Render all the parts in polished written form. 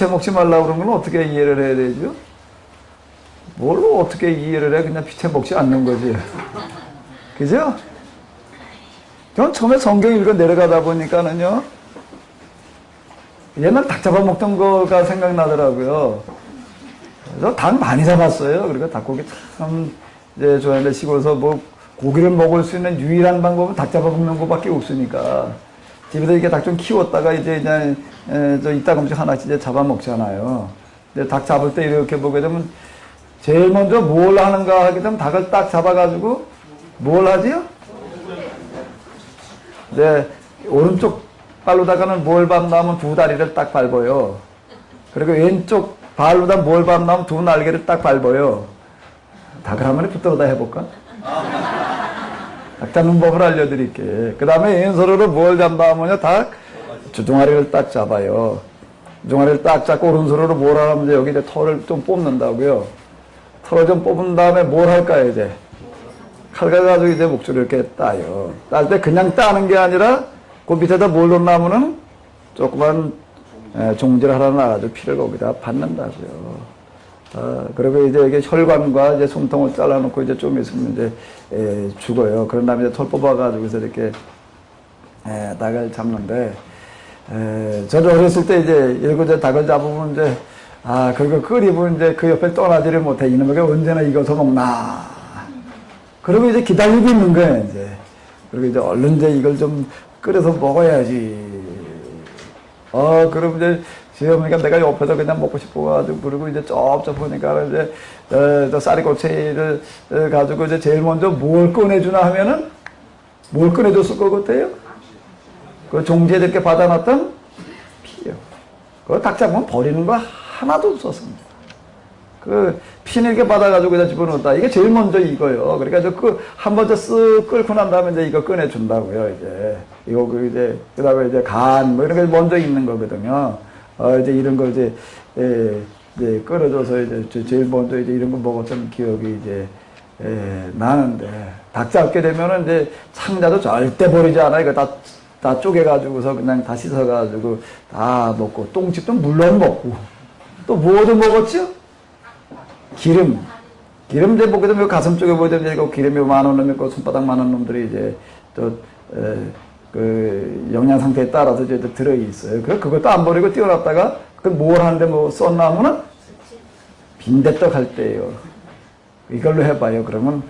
피채 먹지 말라고 그런 건 어떻게 이해를 해야 되죠? 뭘로 어떻게 이해를 해? 그냥 피채 먹지 않는 거지. 그죠? 전 처음에 성경 읽어 내려가다 보니까는요, 옛날 닭 잡아먹던 거가 생각나더라고요. 그래서 닭 많이 잡았어요. 그리고 닭고기 참, 이제 좋아하는데 시골에서 뭐 고기를 먹을 수 있는 유일한 방법은 닭 잡아먹는 거밖에 없으니까. 집에서 이렇게 닭 좀 키웠다가 이제 저 이따금씩 하나씩 이제 잡아먹잖아요. 근데 닭 잡을 때 이렇게 보게 되면 제일 먼저 뭘 하는가 하게 되면 닭을 딱 잡아가지고 뭘 하지요? 네, 오른쪽 발로다가는 뭘 밟나면 두 다리를 딱 밟아요. 그리고 왼쪽 발로다 뭘 밟나면 두 날개를 딱 밟아요. 닭을 한 마리 붙들어다 해볼까? 닭 잡는 법을 알려드릴게. 그 다음에 왼손으로 뭘 잡나면요, 닭 주둥아리를 딱 잡아요. 주둥아리를 딱 잡고 오른손으로 뭘 하면 여기 이제 털을 좀 뽑는다고요. 털을 좀 뽑은 다음에 뭘 할까요, 이제? 칼 가지고 이제 목줄을 이렇게 따요. 딸 때 그냥 따는 게 아니라 그 밑에다 뭘 놓냐면은 조그만 종지를 하나 놔가지고 피를 거기다 받는다고요. 그리고 이제 이게 혈관과 이제 숨통을 잘라놓고 이제 좀 있으면 이제 죽어요. 그런 다음에 이제 털 뽑아가지고서 이렇게 닭을 잡는데, 저도 어렸을 때 이제 이제 닭을 잡으면 이제 그리고 끓이면 이제 그 옆에 떠나지를 못해. 이놈에게 언제나 익어서 먹나. 그러고 이제 기다리고 있는 거예요, 이제. 그리고 이제 얼른 이제 이걸 좀 끓여서 먹어야지. 그럼 이제 지어보니까 내가 옆에서 그냥 먹고 싶어가지고, 그리고 이제 쩝쩝하니까 이제, 저 쌀이꼬치를 가지고 이제 제일 먼저 뭘 꺼내주나 하면은, 뭘 꺼내줬을 것 같아요? 그 종지에 이렇게 받아놨던 피요. 그거 닭 잡으면 버리는 거 하나도 없었습니다. 그 피는 이렇게 받아가지고 그냥 집어넣었다. 이게 제일 먼저 이거요. 그러니까 한 번 더 쓱 끓고 난 다음에 이제 이거 꺼내준다고요, 이제. 이거 이제, 그 다음에 이제 간, 뭐 이런 게 먼저 있는 거거든요. 이제 이런 걸 이제, 이제 끓여줘서 이제 제일 먼저 이제 이런 거 먹었던 기억이 이제, 나는데. 닭 잡게 되면은 이제 창자도 절대 버리지 않아요. 이거 다 쪼개가지고서 그냥 다 씻어가지고 다 먹고, 똥집도 물론 먹고, 또 뭐도 먹었죠? 기름 이제 보게 되면 가슴 쪽에 보게 되면 이거 기름이 많은 놈 있고 손바닥 많은 놈들이 이제 또 그 영양 상태에 따라서 이제 들어 있어요. 그것도 안 버리고 띄워놨다가 그 뭘 하는데 뭐 썼나면은 빈대떡 할 때예요. 이걸로 해봐요. 그러면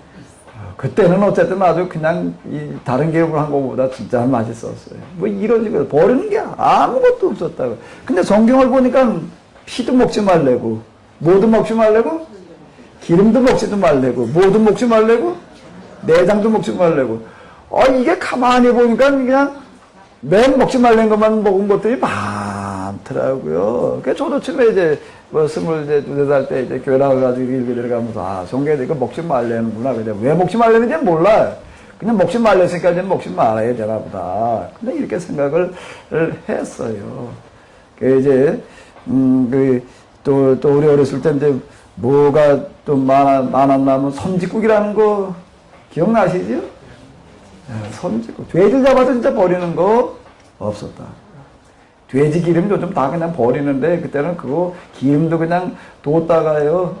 그때는 어쨌든 아주 그냥 이 다른 기름으로 한 것보다 진짜 맛있었어요. 뭐 이런 식으로 버리는 게 아무것도 없었다고. 근데 성경을 보니까 피도 먹지 말래고 뭐도 먹지 말래고 기름도 먹지도 말래고 뭐도 먹지 말래고 내장도 먹지 말래고. 이게 가만히 보니까 그냥 맨 먹지 말란 것만 먹은 것들이 많더라고요. 그래서 저도 처음에 이제 뭐 22살 때 이제 교회 나가가지고 일기 들어가면서 성경에 이거 먹지 말라는구나. 근데 왜 먹지 말라는지 몰라요. 그냥 먹지 말랬으니까 이제 먹지 말아야 되나 보다. 근데 이렇게 생각을 했어요. 그 이제 또 우리 어렸을 때 이제 뭐가 또 많았나면 섬짓국이라는 거 기억나시죠? 섬짓국. 돼지를 잡아서 진짜 버리는 거 없었다. 돼지 기름 요즘 다 그냥 버리는데 그때는 그거 기름도 그냥 뒀다가요.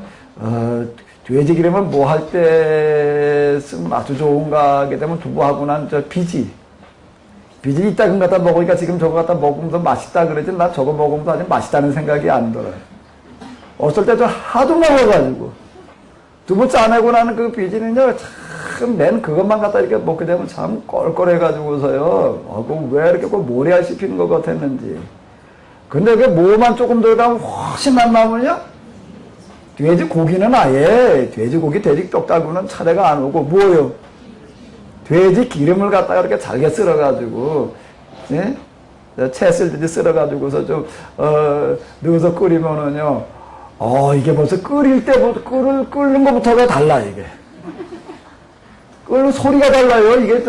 돼지 기름은 뭐 할 때 쓰면 아주 좋은가 하게 되면 두부하고 난 저 비지 이따금 갖다 먹으니까 지금 저거 갖다 먹으면서 맛있다 그러지 나 저거 먹으면서 아주 맛있다는 생각이 안 들어요. 어쩔 때 저 하도 먹어가지고 두부 짜내고 나는 그 비지는요 참 맨 그것만 갖다 이렇게 먹게 되면 참 껄껄해가지고서요. 왜 이렇게 꼭 모래알 씹히는 것 같았는지. 근데 그 뭐만 조금 들어가면 훨씬 안 나오면요. 돼지고기는 아예 돼지고기 돼지떡 달고는 차례가 안 오고 뭐예요? 돼지 기름을 갖다가 이렇게 잘게 썰어가지고 예? 채 쓸듯이 썰어가지고서 좀 넣어서 끓이면은요. 이게 벌써 끓일 때부터 끓는 것부터가 달라 이게. 끓는 소리가 달라요. 이게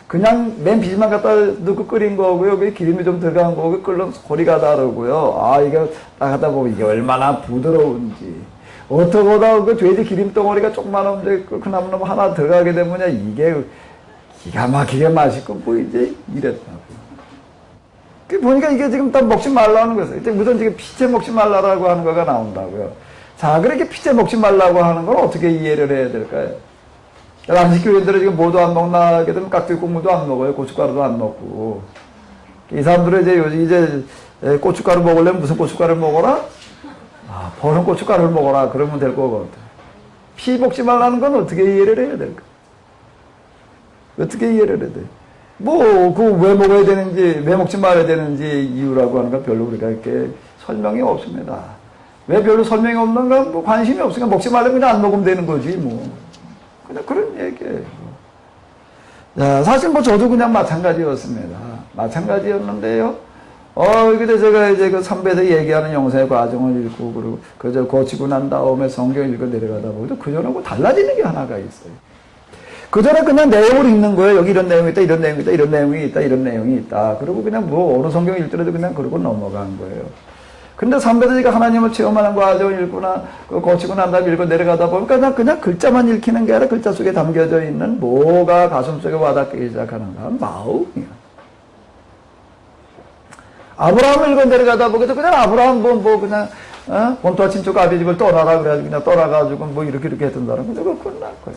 그냥 맨 비지만 갖다 넣고 끓인 거고요. 여기 기름이 좀 들어간 거고 끓는 소리가 다르고요. 이게 딱 하다 보면 이게 얼마나 부드러운지. 어떡하다 그 돼지 기름 덩어리가 조그만한데 끓고 나면 하나 들어가게 되면 이게 기가 막히게 맛있고 뭐 이제 이랬다고. 보니까 이게 지금 딱 먹지 말라는 거예요. 이제 무슨 지금 피채 먹지 말라라고 하는 거가 나온다고요. 자, 그렇게 피채 먹지 말라고 하는 걸 어떻게 이해를 해야 될까요? 안식교인들은 지금 뭐도 안 먹나 하게 되면 깍두기 국물도 안 먹어요. 고춧가루도 안 먹고. 이 사람들은 이제 요즘 고춧가루 먹으려면 무슨 고춧가루를 먹어라? 아, 버는 고춧가루를 먹어라. 그러면 될 거거든. 피 먹지 말라는 건 어떻게 이해를 해야 될까? 어떻게 이해를 해야 돼? 뭐, 왜 먹어야 되는지, 왜 먹지 말아야 되는지 이유라고 하는 건 별로 우리가 이렇게 설명이 없습니다. 왜 별로 설명이 없는가? 뭐 관심이 없으니까 먹지 말라면 그냥 안 먹으면 되는 거지, 뭐. 그냥 그런 얘기예요. 자, 사실 뭐 저도 그냥 마찬가지였습니다. 마찬가지였는데요. 근데 제가 이제 그 선배들 얘기하는 영상의 과정을 읽고, 그리고 그저 거치고 난 다음에 성경 읽고 내려가다 보니까 그전하고 달라지는 게 하나가 있어요. 그전에 그냥 내용을 읽는 거예요. 여기 이런 내용이 있다, 이런 내용이 있다, 이런 내용이 있다, 이런 내용이 있다. 그리고 그냥 뭐 어느 성경 읽더라도 그냥 그러고 넘어간 거예요. 근데 선배들이 하나님을 체험하는 과정을 읽거나 거치고 난 다음에 읽고 내려가다 보니까 그냥 글자만 읽히는 게 아니라 글자 속에 담겨져 있는 뭐가 가슴 속에 와닿기 시작하는가? 마음이야. 아브라함을 읽고 내려가다 보니까 그냥 아브라함 그냥 본토와 친척 아비 집을 떠나라 그래가지고 그냥 떠나가지고 뭐 이렇게 했던다는 거 그거 끝날 거야.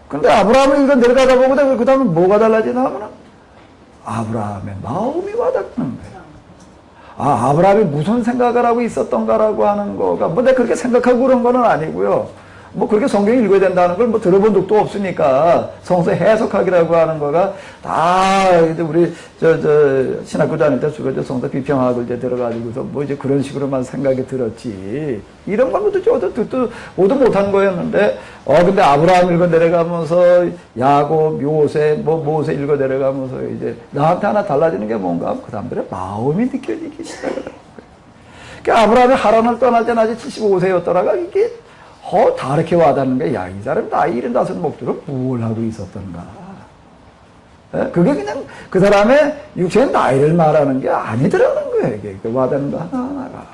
근데 아브라함을 읽고 내려가다 보니까 그 다음에 뭐가 달라지나 하면은 아브라함의 마음이 와닿는 거야. 아, 아브라함이 무슨 생각을 하고 있었던가라고 하는 거가, 뭐 내가 그렇게 생각하고 그런 거는 아니고요. 뭐 그렇게 성경 읽어야 된다는 걸 뭐 들어본 적도 없으니까 성서 해석하기라고 하는 거가 다 이제 우리 신학교 다닐 때 주로 성서 비평학을 이제 들어가지고서 뭐 이제 그런 식으로만 생각이 들었지. 이런 건 저도 듣도 오도 못한 거였는데, 근데 아브라함 읽어 내려가면서 야곱, 모세 읽어 내려가면서 이제 나한테 하나 달라지는 게 뭔가 그 사람들의 마음이 느껴지기 시작을 하는 거예요. 그러니까 아브라함이 하란을 떠날 때는 아직 75세였더라가 이게 다르게 와닿는 게, 야, 이 사람이 나이 75 먹도록 뭘 하고 있었던가. 그게 그냥 그 사람의 육체의 나이를 말하는 게 아니더라는 거예요, 이게. 와닿는 거 하나하나가.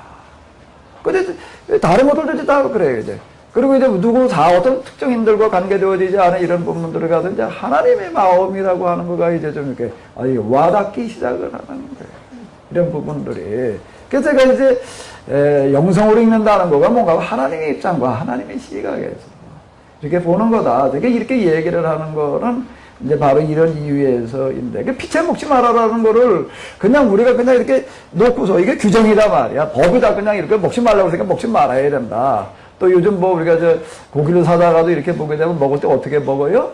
근데 다른 것들도 다 그래요, 이제. 그리고 이제 어떤 특정인들과 관계되어지지 않은 이런 부분들을 가서 이제 하나님의 마음이라고 하는 거가 이제 좀 이렇게 와닿기 시작을 하는 거예요. 이런 부분들이. 그래서 제가 이제 영성으로 읽는다는 거가 뭔가 하나님의 입장과 하나님의 시각에서 이렇게 보는 거다. 이렇게 얘기를 하는 거는 이제 바로 이런 이유에서인데, 피채 먹지 말아라는 거를 그냥 우리가 그냥 이렇게 놓고서 이게 규정이다 말이야. 법이다. 그냥 이렇게 먹지 말라고 생각 먹지 말아야 된다. 또 요즘 뭐 우리가 고기를 사다가도 이렇게 보게 되면 먹을 때 어떻게 먹어요?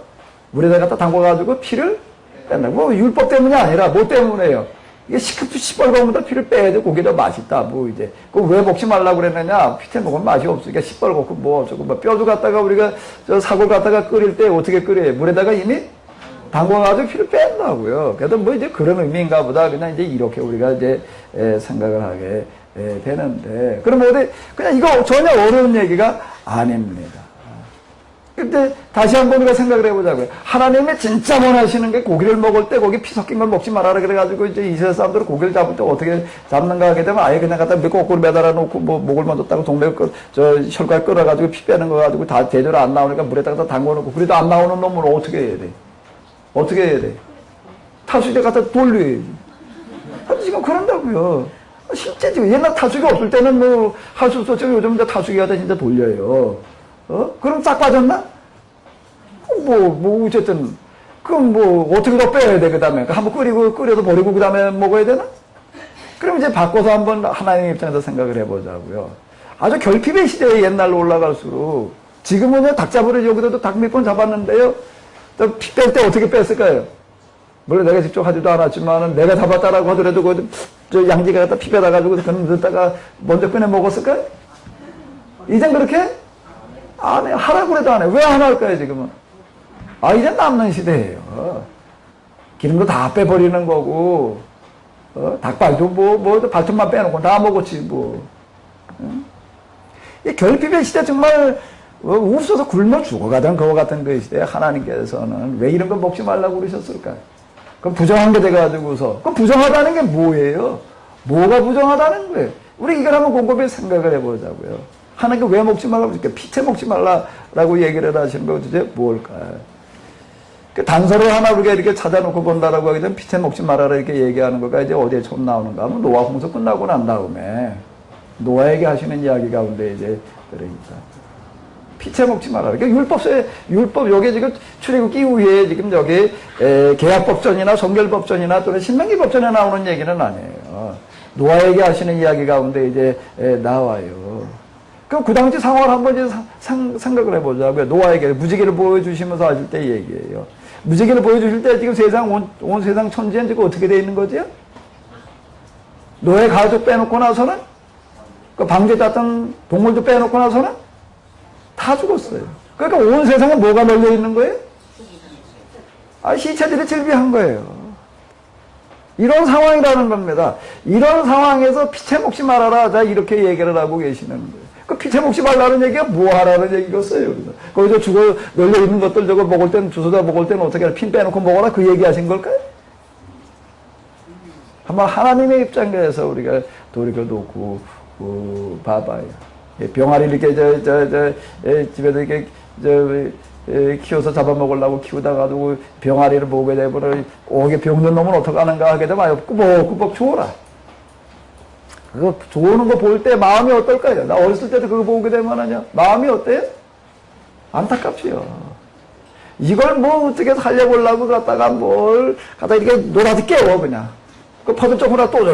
물에다 갖다 담궈가지고 피를 뺀다. 뭐 율법 때문이 아니라 뭐 때문에요? 이게 시뻘겋다 피를 빼야 돼. 고기도 맛있다. 뭐 이제. 왜 먹지 말라고 그랬느냐? 피채 먹으면 맛이 없으니까 시뻘겋고 뭐 어쩌고 뭐 뼈도 갖다가 우리가 사골 갖다가 끓일 때 어떻게 끓여요? 물에다가 이미 담궈가지고 피를 뺀다고요. 그래도 뭐 이제 그런 의미인가 보다. 그냥 이제 이렇게 우리가 이제 생각을 하게 되는데. 그러면 그냥 이거 전혀 어려운 얘기가 아닙니다. 근데 다시 한번 우리가 생각을 해보자고요. 하나님이 진짜 원하시는 게 고기를 먹을 때 거기 피 섞인 걸 먹지 말아라 그래가지고 이제 이스라엘 사람들은 고기를 잡을 때 어떻게 잡는가 하게 되면 아예 그냥 갖다 거꾸로 매달아 놓고 뭐 목을 먼저 따고 동맥 혈관 끌어가지고 피 빼는 거 가지고 다 제대로 안 나오니까 물에다가 담궈 놓고, 그래도 안 나오는 놈은 어떻게 해야 돼? 어떻게 해야 돼? 타수기에 갖다 돌려야지. 지금 그런다고요. 실제 지금 옛날 타수기 없을 때는 뭐 할 수 없었죠. 요즘 타수기 갖다 진짜 돌려요. 그럼 싹 빠졌나? 어쨌든, 그럼 어떻게 더 빼야 돼, 그 다음에. 한번 끓여서 버리고, 그 다음에 먹어야 되나? 그럼 이제 바꿔서 한번 하나님의 입장에서 생각을 해보자고요. 아주 결핍의 시대에 옛날로 올라갈수록, 지금은 닭 잡으러 여기서도 닭 몇 번 잡았는데요. 피 뺄 때 어떻게 뺐을까요? 물론 내가 직접 하지도 않았지만은, 내가 잡았다라고 하더라도, 양지가 갖다 피 빼다가지고, 그는 넣다가 먼저 꺼내 먹었을까요? 이젠 그렇게? 안 해. 하라고 해도 안 해. 왜 안 할까요, 지금은? 이제 남는 시대예요. 기름도 다 빼버리는 거고, 닭발도 발톱만 빼놓고 다 먹었지, 이 결핍의 시대 정말, 웃어서 굶어 죽어가던 그와 같은 그 시대에 하나님께서는 왜 이런 거 먹지 말라고 그러셨을까요? 그럼 부정한 게 돼가지고서. 그럼 부정하다는 게 뭐예요? 뭐가 부정하다는 거예요? 우리 이걸 한번 곰곰이 생각을 해보자고요. 하나님께 왜 먹지 말라고, 피채 먹지 말라라고 얘기를 하시는 거 도대체 뭘까요? 그 단서를 하나 우리가 이렇게 찾아놓고 본다라고 하게 되면 피채 먹지 말아라 이렇게 얘기하는 거가 이제 어디에 처음 나오는가 하면 노아 홍수 끝나고 난 다음에 노아에게 하시는 이야기 가운데 이제 들어있다. 피채 먹지 말아라. 그러니까 율법, 요게 지금 출애굽기 이후에 지금 여기 계약법전이나 성결법전이나 또는 신명기법전에 나오는 얘기는 아니에요. 노아에게 하시는 이야기 가운데 이제 나와요. 그럼 그 당시 상황을 한번 이제 생각을 해보자고요. 노아에게 무지개를 보여주시면서 하실 때 얘기예요. 무지개를 보여주실 때 지금 온 세상 천지엔 지금 어떻게 돼 있는 거죠? 노아의 가족 빼놓고 나서는 그 방주에 땄던 동물도 빼놓고 나서는 다 죽었어요. 그러니까 온 세상에 뭐가 널려 있는 거예요? 시체들이 질비한 거예요. 이런 상황이라는 겁니다. 이런 상황에서 피채 먹지 말아라. 자, 이렇게 얘기를 하고 계시는 거예요. 그 피채 먹지 말라는 얘기가 뭐 하라는 얘기겠어요. 거기서 죽어 널려 있는 것들 저거 먹을 때는 주워다 먹을 때는 어떻게 하나 핀 빼놓고 먹어라. 그 얘기 하신 걸까요? 한번 하나님의 입장에서 우리가 돌이켜 놓고 봐봐요. 병아리 이렇게 집에서 이렇게 키워서 잡아먹으려고 키우다가도 병아리를 보게 되면 이게 병든 놈은 어떡하는가 하게 되면 꾸벅꾸벅 주워라. 그거 좋은 거 볼 때 마음이 어떨까요? 나 어렸을 때도 그거 보게 되면은요 마음이 어때요? 안타깝지요. 이걸 뭐 어떻게 살려보려고 갖다가 갖다 이렇게 놀아서 깨워 그냥. 그 퍼즐 쪽으로 또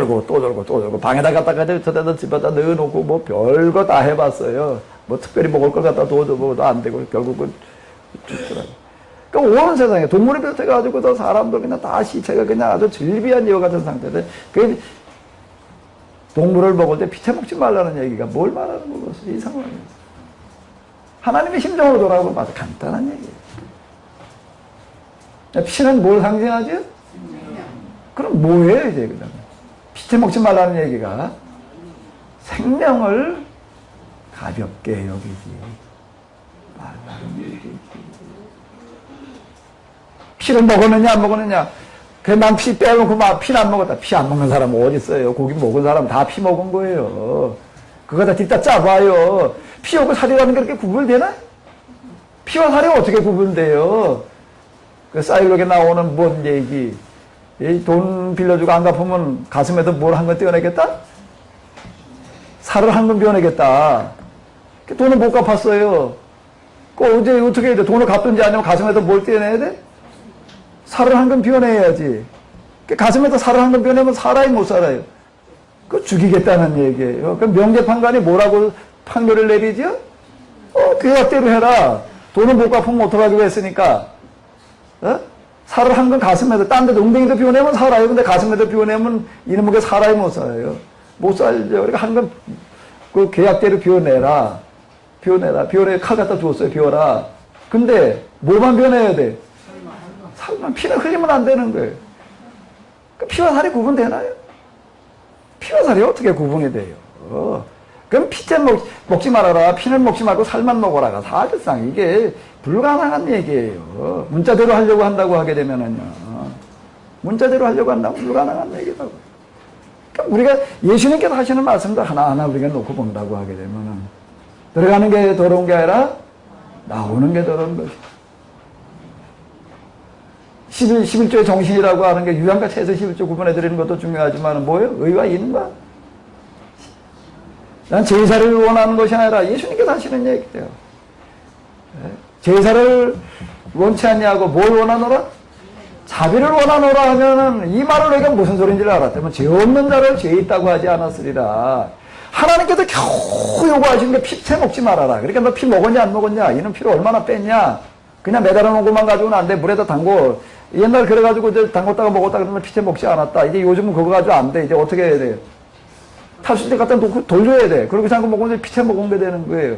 절고 방에다 갖다가 저대다 집에다 넣어놓고 뭐 별거 다 해봤어요. 뭐 특별히 먹을 걸 갖다 둬도 안 되고 결국은 죽더라고. 그러니까 온 세상에 동물을 비롯해가지고도 사람도 그냥 다 시체가 그냥 아주 질비한 이와 같은 상태인데 그 동물을 먹을 때 피채 먹지 말라는 얘기가 뭘 말하는 거겠어요? 이 상황에서. 하나님의 심정으로 돌아보면 아주 간단한 얘기예요. 피는 뭘 상징하지? 그럼 뭐예요, 이제, 그다음에? 피채 먹지 말라는 얘기가 생명을 가볍게 여기지 말라는 얘기지. 피를 먹었느냐, 안 먹었느냐? 난 피 빼놓고 피는 안 먹었다. 피 안 먹는 사람은 어디 있어요? 고기 먹은 사람 다 피 먹은 거예요. 그거 다 뒷다 짜봐요. 피하고 살이라는 게 그렇게 구분되나? 피와 살이 어떻게 구분돼요? 그 사일록에 나오는 뭔 얘기? 돈 빌려주고 안 갚으면 가슴에도 뭘 한 건 떼어내겠다? 살을 한 건 비워내겠다. 돈을 못 갚았어요. 어제 어떻게 해야 돼? 돈을 갚든지 아니면 가슴에도 뭘 떼어내야 돼? 살을 한 건 비워내야지. 가슴에도 살을 한 건 비워내면 살아요, 못 살아요? 그거 죽이겠다는 얘기예요. 그럼 명재판관이 뭐라고 판결을 내리죠? 계약대로 해라. 돈을 못 갚으면 어떡하기로 했으니까. 살을 한 건 가슴에도, 딴 데도 엉덩이도 비워내면 살아요. 근데 가슴에도 비워내면 이놈에게 살아요, 못 살아요? 못 살죠. 그러니까 한 건 그 계약대로 비워내라. 비워내 칼 갖다 주었어요. 비워라. 근데 뭐만 비워내야 돼? 살만. 피는 흘리면 안 되는 거예요. 피와 살이 구분되나요? 피와 살이 어떻게 구분이 돼요? 그럼 피째 먹지 말아라. 피는 먹지 말고 살만 먹어라가 사실상 이게 불가능한 얘기예요. 문자대로 하려고 한다고 하게 되면은요. 문자대로 하려고 한다면 불가능한 얘기라고. 그러니까 우리가 예수님께서 하시는 말씀도 하나하나 우리가 놓고 본다고 하게 되면은 들어가는 게 더러운 게 아니라 나오는 게 더러운 것이다. 11조의 정신이라고 하는 게 유양과 채소 11조 구분해 드리는 것도 중요하지만 뭐예요? 의와 인과. 난 제사를 원하는 것이 아니라 예수님께서 하시는 얘기예요. 제사를 원치 않냐고 뭘 원하노라? 자비를 원하노라 하면은 이 말을 내가 무슨 소리인지를 알았다면 죄 없는 자를 죄 있다고 하지 않았으리라. 하나님께서 겨우 요구하시는 게 피채 먹지 말아라. 그러니까 너 피 먹었냐 안 먹었냐? 이는 피를 얼마나 뺐냐? 그냥 매달아 놓은 것만 가지고는 안 돼. 물에다 담고. 옛날 그래가지고 이제 담궜다가 먹었다 그러면 피채 먹지 않았다. 이제 요즘은 그거 가지고 안 돼. 이제 어떻게 해야 돼요? 탈수대 갖다 놓고 돌려야 돼. 그렇게 생각 먹으면 피채 먹은 게 되는 거예요.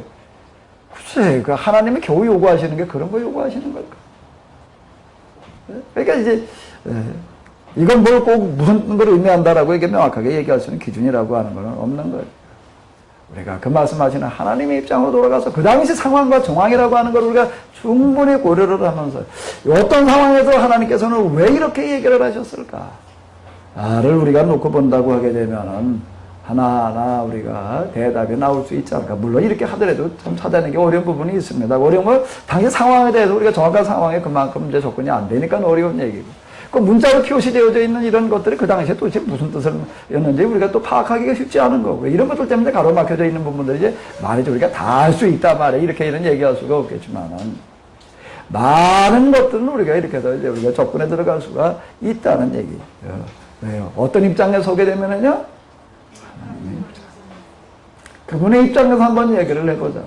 글쎄, 그 하나님이 겨우 요구하시는 게 그런 거 요구하시는 걸까? 그러니까 이제, 이건 뭘 꼭 무슨 걸 의미한다라고 이게 명확하게 얘기할 수 있는 기준이라고 하는 건 없는 거예요. 우리가 그 말씀하시는 하나님의 입장으로 돌아가서 그 당시 상황과 정황이라고 하는 걸 우리가 충분히 고려를 하면서 어떤 상황에서 하나님께서는 왜 이렇게 얘기를 하셨을까? 를 우리가 놓고 본다고 하게 되면은 하나하나 우리가 대답이 나올 수 있지 않을까. 물론 이렇게 하더라도 좀 찾아내기 어려운 부분이 있습니다. 어려운 건 당연히 상황에 대해서 우리가 정확한 상황에 그만큼 이제 접근이 안 되니까 어려운 얘기고. 그 문자로 표시되어져 있는 이런 것들이 그 당시에 도대체 무슨 뜻이었는지 우리가 또 파악하기가 쉽지 않은 거고. 이런 것들 때문에 가로막혀져 있는 부분들이 이제 말이죠. 우리가 다 할 수 있다 말이야. 이렇게 이런 얘기할 수가 없겠지만은. 많은 것들은 우리가 이렇게 해서 이제 우리가 접근에 들어갈 수가 있다는 얘기죠. 왜요? 어떤 입장에 서게 되면은요? 그분의 입장에서 한번 얘기를 해보자.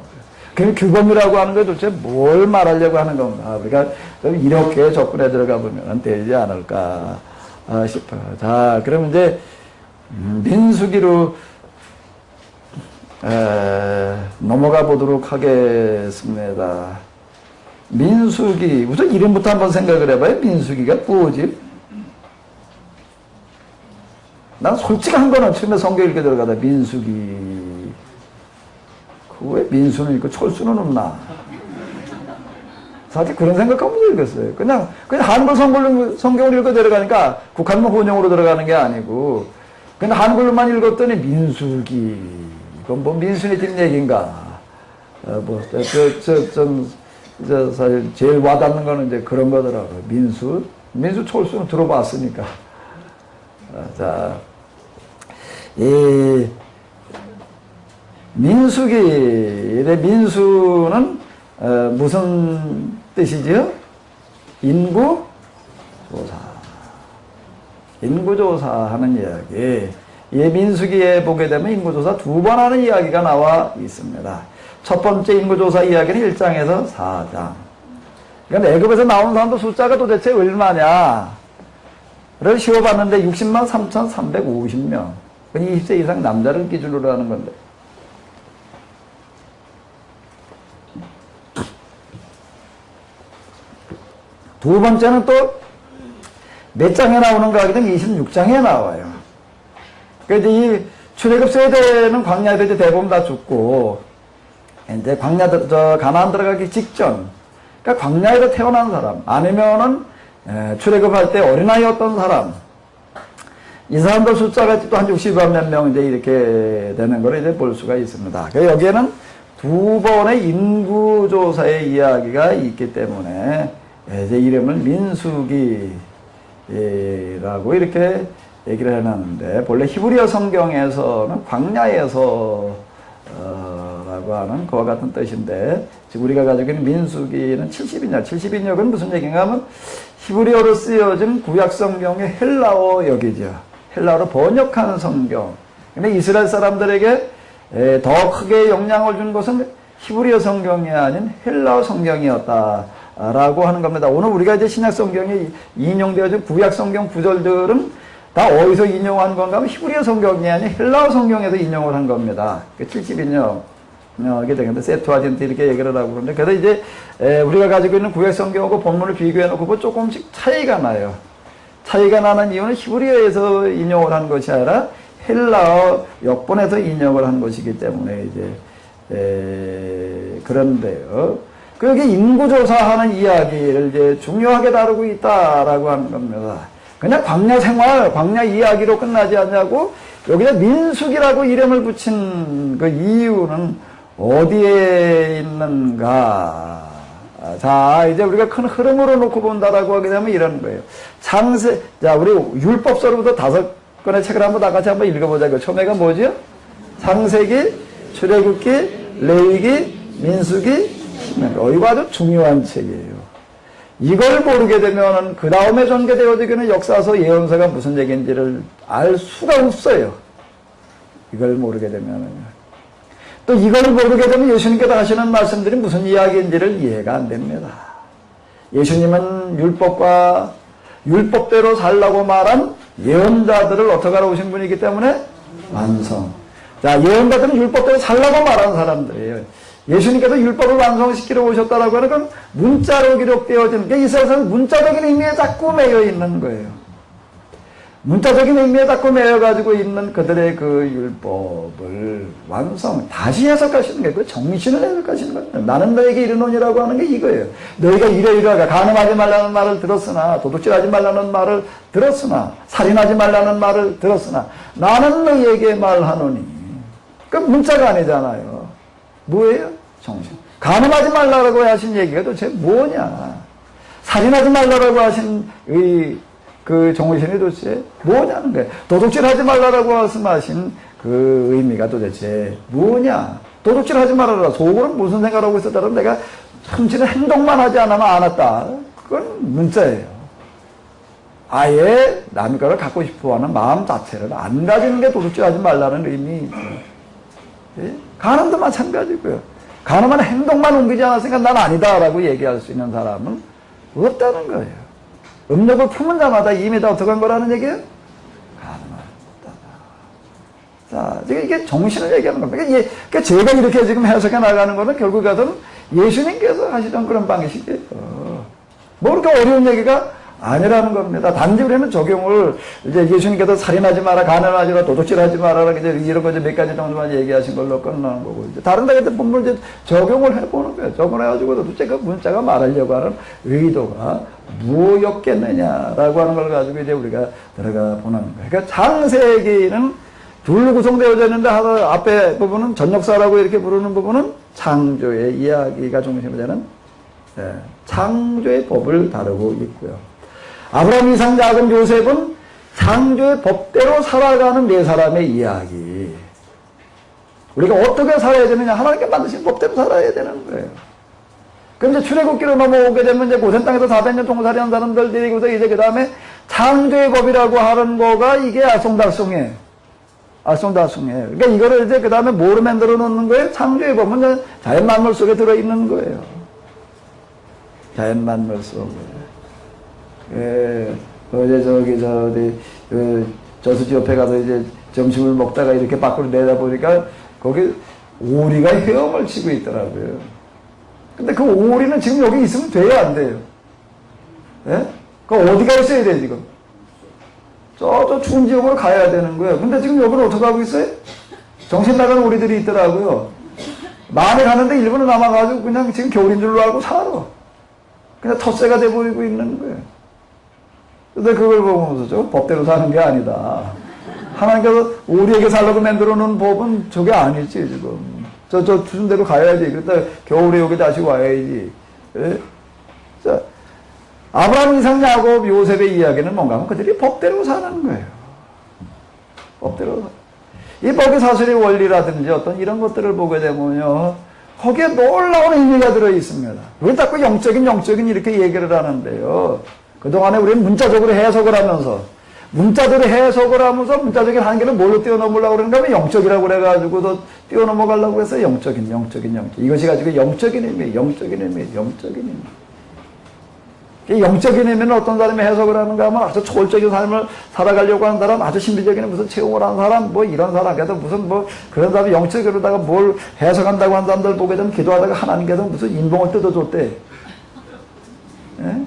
그 규범이라고 하는 게 도대체 뭘 말하려고 하는 건가? 우리가 이렇게 접근에 들어가 보면 되지 않을까 싶어요. 자, 그럼 이제 민수기로 넘어가 보도록 하겠습니다. 민수기, 우선 이름부터 한번 생각을 해봐요. 민수기가 뭐지? 난 솔직한 거는 처음에 성경 읽게 들어가다 민수기. 왜 민수는 있고 철수는 없나? 사실 그런 생각하면서 읽었어요. 그냥 한글 성경을 읽어 들어가니까 국한문 혼용으로 들어가는 게 아니고 그냥 한글로만 읽었더니 민수기. 이건 뭐 민수네 집 얘기인가? 사실 제일 와닿는 거는 이제 그런 거더라고요. 민수 철수는 들어봤으니까. 자, 이 민수기의 민수는 무슨 뜻이지요? 인구조사. 인구조사하는 이야기. 이 민수기에 보게 되면 인구조사 2번 하는 이야기가 나와 있습니다. 첫 번째 인구조사 이야기는 1장에서 4장. 그러니까 애굽에서 나온 사람도 숫자가 도대체 얼마냐를 쉬어봤는데 60만 3,350명. 20세 이상 남자를 기준으로 하는 건데. 두 번째는 또 몇 장에 나오는가 하게 되면 26장에 나와요. 그래서 이 출애굽 세대는 광야에서 이제 대부분 다 죽고, 이제 가나안 들어가기 직전, 그러니까 광야에서 태어난 사람, 아니면은 출애굽할 때 어린아이였던 사람, 이 사람들 숫자가 또 한 60만 몇 명 이제 이렇게 되는 걸 이제 볼 수가 있습니다. 여기에는 2번의 인구조사의 이야기가 있기 때문에 이제 이름을 민수기라고 이렇게 얘기를 해놨는데, 본래 히브리어 성경에서는 광야에서 라고 하는 그와 같은 뜻인데, 지금 우리가 가지고 있는 민수기는 70인역. 70인역은 무슨 얘기인가 하면 히브리어로 쓰여진 구약 성경의 헬라어 역이죠. 헬라어로 번역한 성경. 근데 이스라엘 사람들에게 더 크게 영향을 준 것은 히브리어 성경이 아닌 헬라어 성경이었다라고 하는 겁니다. 오늘 우리가 이제 신약 성경에 인용되어진 구약 성경 구절들은 다 어디서 인용한 건가 하면 히브리어 성경이 아닌 헬라어 성경에서 인용을 한 겁니다. 70인역. 이게 되겠는데, 세투아진트 이렇게 얘기를 하고 그러는데, 그래서 이제, 우리가 가지고 있는 구약 성경하고 본문을 비교해 놓고 뭐 조금씩 차이가 나요. 차이가 나는 이유는 히브리어에서 인용을 한 것이 아니라 헬라어 역본에서 인용을 한 것이기 때문에 이제, 그런데요. 여기 인구조사하는 이야기를 이제 중요하게 다루고 있다라고 하는 겁니다. 그냥 광야 생활, 광야 이야기로 끝나지 않냐고, 여기다 민수기라고 이름을 붙인 그 이유는 어디에 있는가? 자, 이제 우리가 큰 흐름으로 놓고 본다라고 하게 되면 이런 거예요. 자, 우리 율법서로부터 5권의 책을 한번 다 같이 한번 읽어보자고요. 처음에가 뭐죠? 창세기, 출애굽기, 레위기, 민수기, 이거 아주 중요한 책이에요. 이걸 모르게 되면 그 다음에 전개되어지는 역사서 예언서가 무슨 얘기인지를 알 수가 없어요. 이걸 모르게 되면은요. 또 이걸 모르게 되면 예수님께서 하시는 말씀들이 무슨 이야기인지를 이해가 안 됩니다. 예수님은 율법대로 살라고 말한 예언자들을 어떻게 하러 오신 분이기 때문에 완성. 자, 예언자들은 율법대로 살라고 말한 사람들이에요. 예수님께서 율법을 완성시키러 오셨다라고 하는 건 문자로 기록되어진, 그러니까 이스라엘에서는 문자적인 의미에 자꾸 매여 있는 거예요. 문자적인 의미에 자꾸 매여가지고 있는 그들의 그 율법을 다시 해석하시는 게 그 정신을 해석하시는 거예요. 나는 너에게 이르노니라고 하는 게 이거예요. 너희가 이러이러하가 간음하지 말라는 말을 들었으나 도둑질하지 말라는 말을 들었으나 살인하지 말라는 말을 들었으나 나는 너희에게 말하노니. 그 문자가 아니잖아요. 뭐예요? 정신. 간음하지 말라고 하신 얘기가 도대체 뭐냐. 살인하지 말라고 하신 그 정신이 도대체 뭐냐는 거예요. 도둑질하지 말라고 말씀하신 그 의미가 도대체 뭐냐. 도둑질하지 말아라. 속으로 무슨 생각을 하고 있었다면 내가 참치는 행동만 하지 않았다. 그건 문자예요. 아예 남의 거를 갖고 싶어하는 마음 자체를 안 가지는 게 도둑질하지 말라는 의미이죠. 예? 간음도 마찬가지고요. 간음하는 행동만 옮기지 않았으니까 난 아니다라고 얘기할 수 있는 사람은 없다는 거예요. 음력을 품은 자마다 이미 다 어떻게 한 거라는 얘기예요? 가능하다. 자, 이게 정신을 얘기하는 겁니다. 그러니까 제가 이렇게 지금 해석해 나가는 거는 결국 가서는 예수님께서 하시던 그런 방식이에요. 뭐 그렇게 어려운 얘기가 아니라는 겁니다. 단지 우리는 적용을 이제 예수님께서 살인하지 마라, 간음하지 마라, 도둑질하지 마라, 이런 거 몇 가지 정도만 얘기하신 걸로 끝나는 거고, 이제 다른 데에 본문을 이제 적용을 해보는 거예요. 적용해가지고 도대체 그 문자가 말하려고 하는 의도가 무엇이었겠느냐라고 하는 걸 가지고 이제 우리가 들어가 보는 거예요. 그러니까 창세기는 둘로 구성되어져 있는데 앞에 부분은 전역사라고 이렇게 부르는 부분은 창조의 이야기가 중심이 되는 창조의 법을 다루고 있고요. 아브라함, 이삭, 야곱, 요셉은 창조의 법대로 살아가는 네 사람의 이야기. 우리가 어떻게 살아야 되느냐? 하나님께 만드신 법대로 살아야 되는 거예요. 그럼 이제 출애굽기로 넘어오게 되면 이제 고센 땅에서 400년 동살이한 사람들이 이제 그 다음에 창조의 법이라고 하는 거가 이게 알쏭달쏭해. 알쏭달쏭해. 그러니까 이거를 이제 그 다음에 뭐로 만들어 놓는 거예요? 창조의 법은 자연 만물 속에 들어있는 거예요. 자연 만물 속에. 어제 어디, 저수지 옆에 가서 이제 점심을 먹다가 이렇게 밖으로 내다보니까 거기 오리가 헤엄을 치고 있더라고요. 근데 그 오리는 지금 여기 있으면 돼요, 안 돼요? 예? 그 어디가 있어야 돼, 지금? 저 추운 지역으로 가야 되는 거예요. 근데 지금 여기는 어떻게 하고 있어요? 정신 나간 오리들이 있더라고요. 많이 가는데 일본에 남아가지고 그냥 지금 겨울인 줄로 알고 살아. 그냥 텃세가 돼버리고 있는 거예요. 근데 그걸 보면서 저 법대로 사는 게 아니다. 하나님께서 우리에게 살라고 만들어 놓은 법은 저게 아니지, 지금. 저 추운 데로 가야지. 그때 겨울에 여기 다시 와야지. 예? 자, 아브라함, 이삭, 야곱, 요셉의 이야기는 뭔가 하면 그들이 법대로 사는 거예요. 법대로. 이 법의 사실의 원리라든지 어떤 이런 것들을 보게 되면요. 거기에 놀라운 의미가 들어 있습니다. 왜 자꾸 영적인 이렇게 얘기를 하는데요. 그동안에 우리는 문자적으로 해석을 하면서, 문자적인 한계를 뭘로 뛰어넘으려고 그러는가 하면 영적이라고 그래가지고 더 뛰어넘어가려고 해서 영적인. 이것이 가지고 영적인 의미. 영적인 의미는 어떤 사람이 해석을 하는가 하면 아주 초월적인 삶을 살아가려고 하는 사람, 아주 신비적인 무슨 체험을 하는 사람, 뭐 이런 사람, 그래도 무슨 뭐 그런 사람이 영적으로다가 뭘 해석한다고 하는 사람들 보게 되면 기도하다가 하나님께서 무슨 인봉을 뜯어줬대. 예?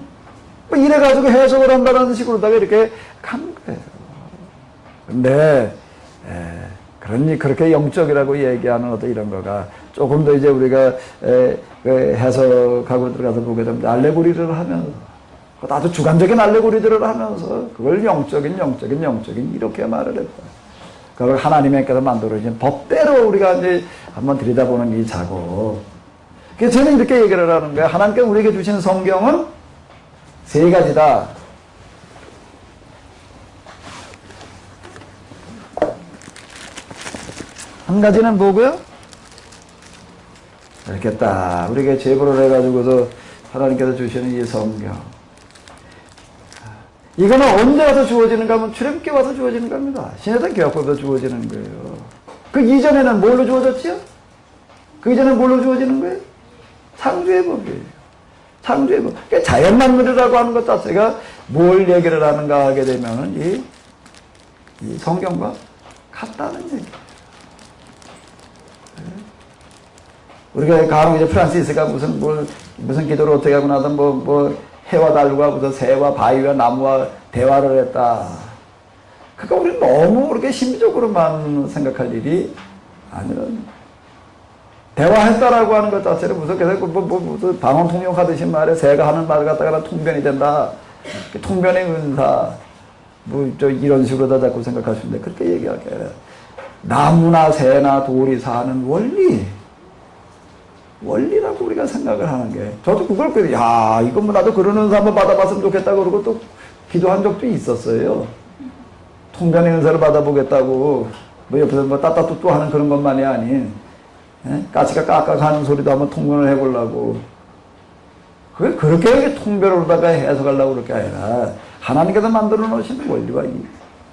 뭐 이래가지고 해석을 한다는 식으로다가 이렇게 간 거예요. 근데, 그렇게 영적이라고 얘기하는 어떤 이런 거가 조금 더 이제 우리가 해석하고 들어가서 보게 되면 알레고리를 하면서, 아주 주관적인 알레고리들을 하면서 그걸 영적인 이렇게 말을 했다. 그걸 하나님께서 만들어진 법대로 우리가 이제 한번 들여다보는 이 작업. 그래서 저는 이렇게 얘기를 하는 거예요. 하나님께서 우리에게 주신 성경은 세 가지다. 한 가지는 뭐고요? 이렇게 딱 우리에게 제보를 해가지고서 하나님께서 주시는 이 성경. 이거는 언제 와서 주어지는가 하면 출애굽기에 와서 주어지는 겁니다. 신해산 교약법에서 주어지는 거예요. 그 이전에는 뭘로 주어졌지요? 그 이전에는 뭘로 주어지는 거예요? 창조의 법이에요. 창조의 법. 그러니까 자연만물이라고 하는 것 자체가 뭘 얘기를 하는가 하게 되면은 이 성경과 같다는 얘기예요. 우리가 간혹 이제 프란시스가 무슨 기도를 어떻게 하고 나서 뭐 해와 달과 무슨 새와 바위와 나무와 대화를 했다. 그러니까 우리는 너무 그렇게 심리적으로만 생각할 일이 아니라 대화했다라고 하는 것 자체를 무슨 무슨 방언 통역하듯이 말해 새가 하는 말 갖다가 통변이 된다. 통변의 은사 이런 식으로 다 자꾸 생각하시는데 그렇게 얘기하게 나무나 새나 돌이 사는 원리라고 우리가 생각을 하는 게 저도 그걸 이거 뭐 나도 그런 은사 한번 받아봤으면 좋겠다 그러고 또 기도한 적도 있었어요. 통변의 은사를 받아보겠다고 뭐 옆에서 뭐 따따뚜뚜 하는 그런 것만이 아닌 까치가 까까 하는 소리도 한번 통변을 해보려고 그게 그렇게 통변으로다가 해석하려고 그렇게 아니라 하나님께서 만들어 놓으신 원리가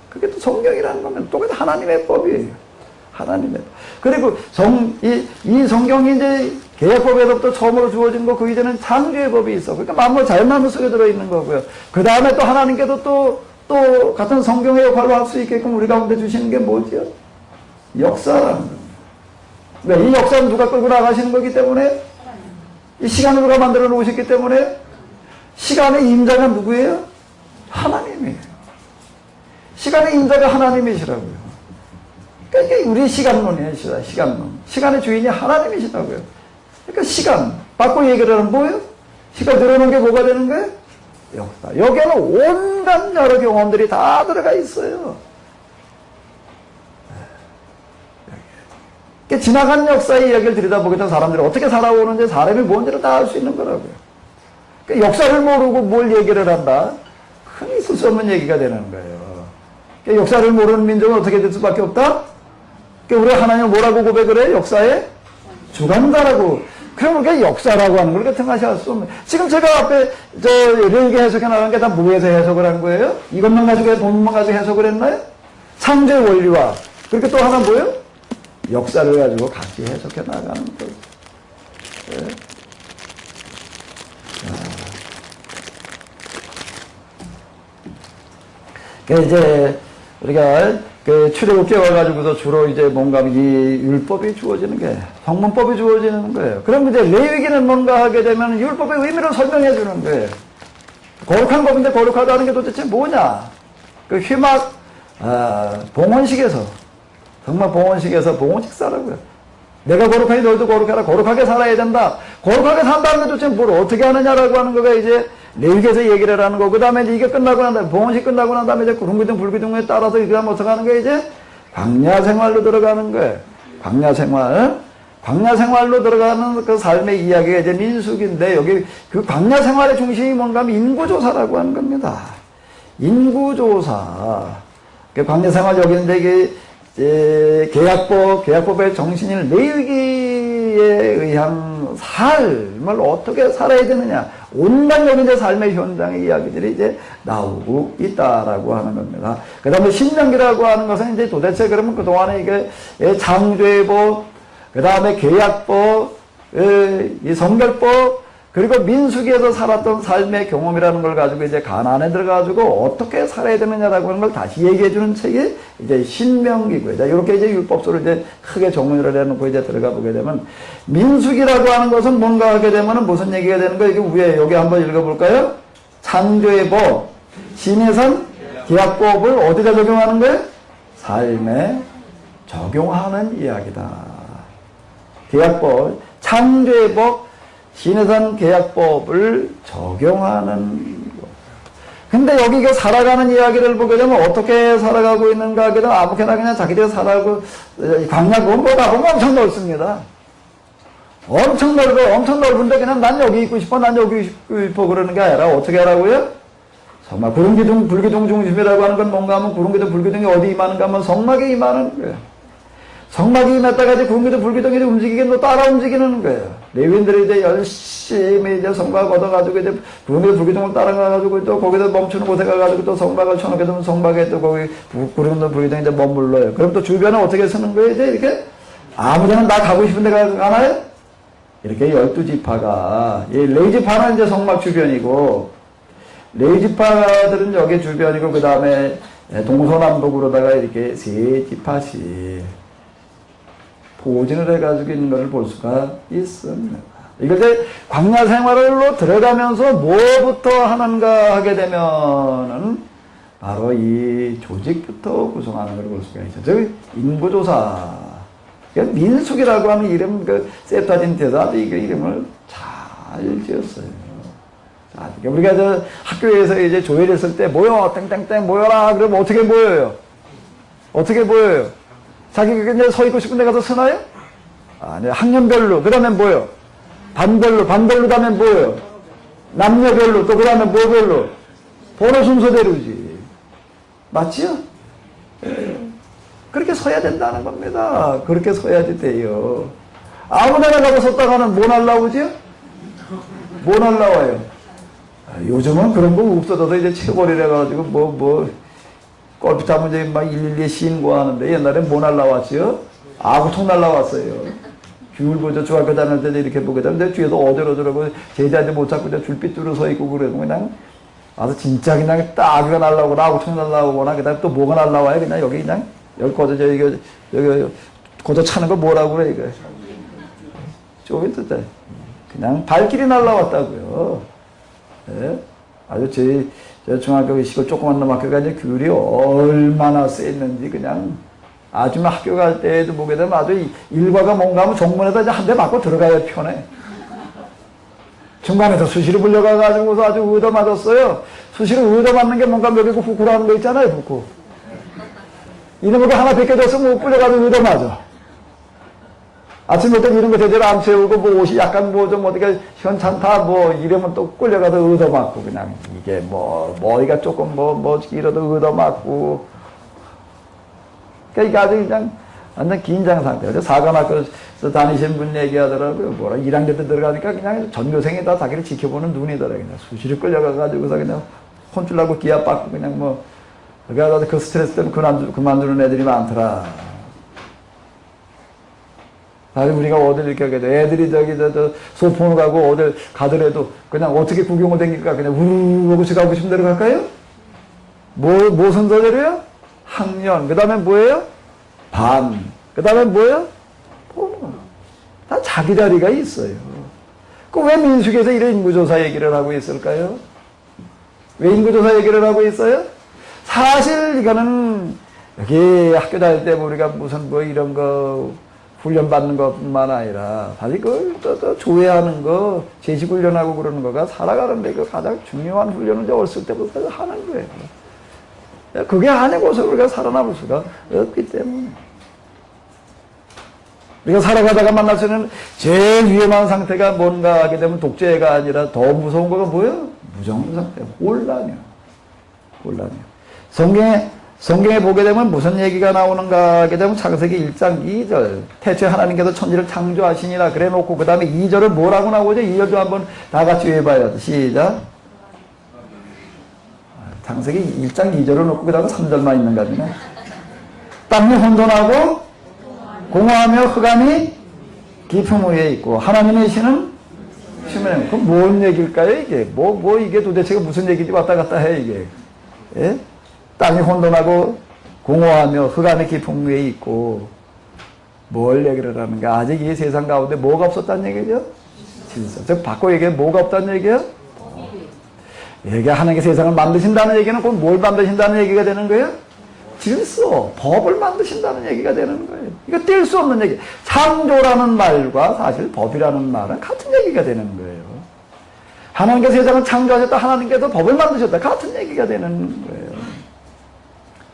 그게 또 성경이라는 거면 또 하나님의 법이에요. 하나님의 법. 그리고 이 성경이 이제 계약법에서부터 처음으로 주어진 거 그 이전에는 창조의 법이 있어. 그러니까 만물 자연만물 속에 들어있는 거고요. 그 다음에 또 하나님께서 또 같은 성경의 역할로 할 수 있게끔 우리 가운데 주시는 게 뭐지요? 역사라는 겁니다. 이 역사는 누가 끌고 나가시는 거기 때문에 이 시간을 누가 만들어 놓으셨기 때문에 시간의 임자가 누구예요? 하나님이에요. 시간의 임자가 하나님이시라고요. 그러니까 이게 우리 시간론이에요. 시간론. 시간의 주인이 하나님이시라고요. 그러니까 시간 바꿔 얘기를 하면 뭐예요? 시간 들어오는 게 뭐가 되는 거예요? 역사. 여기에는 온갖 여러 경험들이 다 들어가 있어요. 지나간 역사의 이야기를 들여다보게 된 사람들이 어떻게 살아오는지 사람이 뭔지를 다 알 수 있는 거라고요. 그러니까 역사를 모르고 뭘 얘기를 한다? 흔히 있을 수 없는 얘기가 되는 거예요. 그러니까 역사를 모르는 민족은 어떻게 될 수밖에 없다? 그러니까 우리 하나님은 뭐라고 고백을 해? 역사의 주관자라고. 그럼 우리가 역사라고 하는 걸 같은 할 수 없는. 지금 제가 앞에 레위기 해석해 나간 게 다 뭐에서 해석을 한 거예요? 이것만 가지고 본문만 가지고 해석을 했나요? 창조의 원리와 그렇게 또 하나 뭐예요? 역사를 가지고 같이 해석해 나가는 거예요. 네. 이제 우리가 출애굽기에 와가지고서 주로 이제 뭔가 이 율법이 주어지는 게 성문법이 주어지는 거예요. 그럼 이제 레위기는 뭔가 하게 되면 율법의 의미를 설명해 주는 거예요. 거룩한 법인데 거룩하다는 게 도대체 뭐냐? 휘막 봉헌식에서 정말 봉헌식에서 봉헌식사라고요. 내가 거룩하니 너희도 거룩해라. 거룩하게 살아야 된다. 거룩하게 산다는 게 도대체 뭘 어떻게 하느냐라고 하는 거가 이제 레위기에서 얘기를 하는 거. 그 다음에 이게 끝나고 난 다음에 봉헌식 끝나고 난 다음에 이제 구름기둥 불기둥에 따라서 그 다음 어떻게 하는 게 이제 광야 생활로 들어가는 거예요. 광야 생활. 광야 생활로 들어가는 그 삶의 이야기가 이제 민수기인데 여기 그 광야 생활의 중심이 뭔가 하면 인구조사라고 하는 겁니다. 인구조사. 광야 생활 여기인데 이게 계약법의 정신인 레위기에 의한 삶을 어떻게 살아야 되느냐. 온갖 여기 이제 삶의 현장의 이야기들이 이제 나오고 있다라고 하는 겁니다. 그 다음에 신명기라고 하는 것은 이제 도대체 그러면 그동안에 이게 창조의 법, 그 다음에 계약법, 이 성결법, 그리고 민수기에서 살았던 삶의 경험이라는 걸 가지고 이제 가나안에 들어가지고 어떻게 살아야 되느냐라고 하는 걸 다시 얘기해주는 책이 이제 신명기고요. 이렇게 이제 율법서를 이제 크게 정문을 해놓고 이제 들어가 보게 되면 민수기라고 하는 것은 뭔가 하게 되면은 무슨 얘기가 되는 거예요? 이게 위에 여기 한번 읽어볼까요? 창조의 법, 신해선 계약법을 어디다 적용하는 거예요? 삶에 적용하는 이야기다. 계약법, 창조의 법, 신해선 계약법을 적용하는 것. 근데 여기 이게 살아가는 이야기를 보게 되면 어떻게 살아가고 있는가 하게 되면 아무렇게나 그냥 자기들이 살아가고 광야고 뭐다 보면 엄청 넓습니다. 엄청 넓어. 엄청 넓은데 그냥 난 여기 있고 싶어. 난 여기 있고 싶어. 그러는 게 아니라 어떻게 하라고요? 정말 구름기둥, 불기둥 중심이라고 하는 건 뭔가 하면 구름기둥, 불기둥이 어디 임하는가 하면 성막에 임하는 거예요. 성막이 임했다가 이제 구름기둥, 불기둥이 움직이게 또 따라 움직이는 거예요. 레위인들이 이제 열심히 이제 성막을 걷어가지고 이제 구름기둥, 불기둥을 따라가가지고 또 거기서 멈추는 곳에 가가지고 또 성막을 쳐놓게 되면 성막에 또 거기 구름기둥, 불기둥이 이제 머물러요. 그럼 또 주변에 어떻게 쓰는 거예요? 이제 이렇게 아무데나 나 가고 싶은 데 가나요? 이렇게 12지파가, 이 레위지파는 이제 성막 주변이고, 레위지파들은 여기 주변이고, 그 다음에 동서남북으로다가 이렇게 세 지파씩 보진을 해가지고 있는 것을 볼 수가 있습니다. 이걸 이제 광야 생활로 들어가면서 뭐부터 하는가 하게 되면은 바로 이 조직부터 구성하는 걸 볼 수가 있죠. 즉 인구조사. 민숙이라고 하는 이름, 그 세프타진트에서 이 이름을 잘 지었어요. 자, 우리가 저 학교에서 이제 조회를 때 모여 땡땡땡 모여라 그러면 어떻게 모여요? 어떻게 모여요? 자기가 이제 서 있고 싶은 데 가서 서나요? 아니, 학년별로. 그 다음에 뭐요? 반별로 가면 뭐요? 남녀별로. 또 그 다음에 뭐별로? 번호 순서대로지. 맞지요? 예. 그렇게 서야 된다는 겁니다. 그렇게 서야지 돼요. 아무 데나 가서 섰다가는 뭐 날라오지요? 뭐 날라와요? 요즘은 그런 거 없어져서 이제 체벌이라 가지고 골프 자면 이제 막 112에 신고하는데 옛날에 뭐 날라왔지요? 아구통 날라왔어요. 귤 보죠. 중학교 다닐 때 이렇게 보게 되면 내 뒤에서 어쩌고저쩌고 제자한테 못 잡고 이제 줄빛줄을 서 있고 그래도 그냥 아주 진짜 그냥 따귀가 날라오거나 아구통 날라오거나 그 다음에 또 뭐가 날라와요. 그냥 여기 그냥 여기 거저 여기 거저 차는 거 뭐라고 그래 이거. 저기 또 그냥 발길이 날라왔다고요. 예? 아주 저 중학교 시골 조그만 놈 학교가 이제 귤이 얼마나 셌는지 그냥 아줌마 학교 갈 때에도 보게 되면 아주 일과가 뭔가 하면 정문에다 이제 한 대 맞고 들어가야 편해. 중간에서 수시로 불려가가지고서 아주 의도 맞았어요. 수시로 의도 맞는 게 뭔가 먹이고 후쿠라는 거 있잖아요, 후쿠. 이놈의 거 하나 벗겨졌으면 못 불려가지고 의도 맞아. 아침부터 이런 거 제대로 안 채우고 옷이 약간 좀 어디가 현찮다 이러면 또 끌려가서 의도 맞고 그냥 이게 머리가 조금 이러도 의도 맞고 그러니까 아주 그냥 완전 긴장 상태예요. 사관학교에서 다니시는 분 얘기하더라고요. 1학년 때 들어가니까 그냥 전교생이 다 자기를 지켜보는 눈이더라고요. 그냥 수시로 끌려가가지고서 그냥 혼쭐 나고 기합 받고 그냥 그러니까 그 스트레스 때문에 그만두는 애들이 많더라. 사실 우리가 어딜 이렇게 하게 돼. 애들이 소풍을 가고 어딜 가더라도 그냥 어떻게 구경을 다닐까? 그냥 우르르 가고 싶은 데로 갈까요? 뭐 순서대로요? 학년. 그 다음에 뭐예요? 반. 그 다음에 뭐예요? 번호. 다 자기 자리가 있어요. 왜 민숙에서 이런 인구조사 얘기를 하고 있을까요? 왜 인구조사 얘기를 하고 있어요? 사실 이거는 여기 학교 다닐 때 우리가 무슨 이런 거 훈련받는 것뿐만 아니라 사실 또 조회하는 거, 제식훈련하고 그러는 거가 살아가는데 그 가장 중요한 훈련을 어렸을 때부터 하는 거예요. 그게 아니고서 우리가 살아남을 수가 없기 때문에. 우리가 살아가다가 만날 수 있는 제일 위험한 상태가 뭔가 하게 되면 독재가 아니라 더 무서운 거가 뭐예요? 무정부 상태, 혼란이요. 성경에 보게 되면 무슨 얘기가 나오는가 하게 되면 창세기 1장 2절 태초에 하나님께서 천지를 창조하시니라 그래 놓고 그 다음에 2절은 뭐라고 나오죠? 2절 좀 한번 다 같이 외워봐요. 시작. 창세기 1장 2절을 놓고 그 다음에 3절만 있는가 보네. 땅이 혼돈하고 공허하며 흑암이 깊음 위에 있고 하나님의 신은 쉬면 그럼 뭔 얘기일까요 이게? 이게 도대체가 무슨 얘기인지 왔다 갔다 해 이게. 예? 땅이 혼돈하고 공허하며 흑암의 깊음 위에 있고 뭘 얘기를 하는가? 아직 이 세상 가운데 뭐가 없었다는 얘기죠? 질서. 즉 바꿔 얘기해 뭐가 없다는 얘기예요? 얘기 하나님께 세상을 만드신다는 얘기는 곧 뭘 만드신다는 얘기가 되는 거예요? 질서, 법을 만드신다는 얘기가 되는 거예요. 이거 뗄 수 없는 얘기. 창조라는 말과 사실 법이라는 말은 같은 얘기가 되는 거예요. 하나님께서 세상을 창조하셨다, 하나님께서 법을 만드셨다, 같은 얘기가 되는 거예요.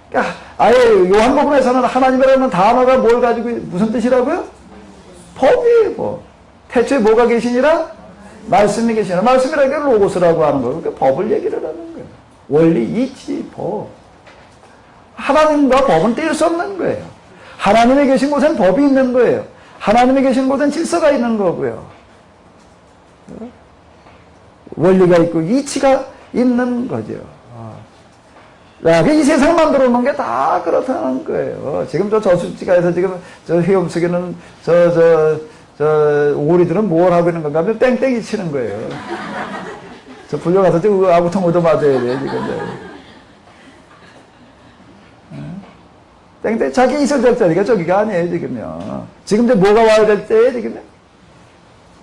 그러니까 아예 요한복음에서는 하나님이라는 단어가 뭘 가지고 무슨 뜻이라고요? 법이에요. 태초에 뭐가 계시니라? 말씀이 계시니라. 말씀이라는 게 로고스라고 하는 거예요. 그러니까 법을 얘기를 하는 거예요. 원리, 이치, 법. 하나님과 법은 뗄 수 없는 거예요. 하나님이 계신 곳엔 법이 있는 거예요. 하나님이 계신 곳엔 질서가 있는 거고요. 원리가 있고 이치가 있는 거죠. 이 세상 만들어 놓은 게 다 그렇다는 거예요. 지금 저수지가에서 지금 헤엄치기는 오리들은 뭘 하고 있는 건가 하면 땡땡이 치는 거예요. 불려가서 지금 아구통 얻어 맞아야 돼, 지금. 땡땡, 자기 있어야 될 자리가 저기가 아니에요, 지금요. 지금 이제 뭐가 와야 될 때예요, 지금요?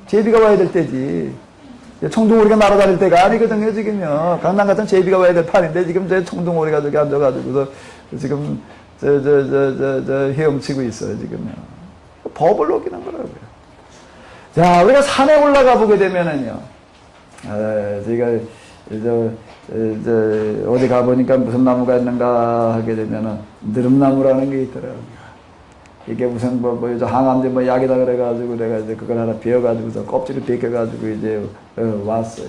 제비가 와야 될 때지. 청둥오리가 날아다닐 때가 아니거든요, 지금요. 강남 같은 제비가 와야 될 판인데, 지금 저 청둥오리가 저기 앉아가지고서 지금, 헤엄치고 있어요, 지금요. 법을 어기는 거라고요. 자, 우리가 산에 올라가 보게 되면은요, 저희가, 어디 가보니까 무슨 나무가 있는가 하게 되면은, 느릅나무라는 게 있더라고요. 이게 무슨 항암제 약이다 그래가지고 내가 이제 그걸 하나 베어가지고서 껍질을 벗겨가지고 이제 왔어요.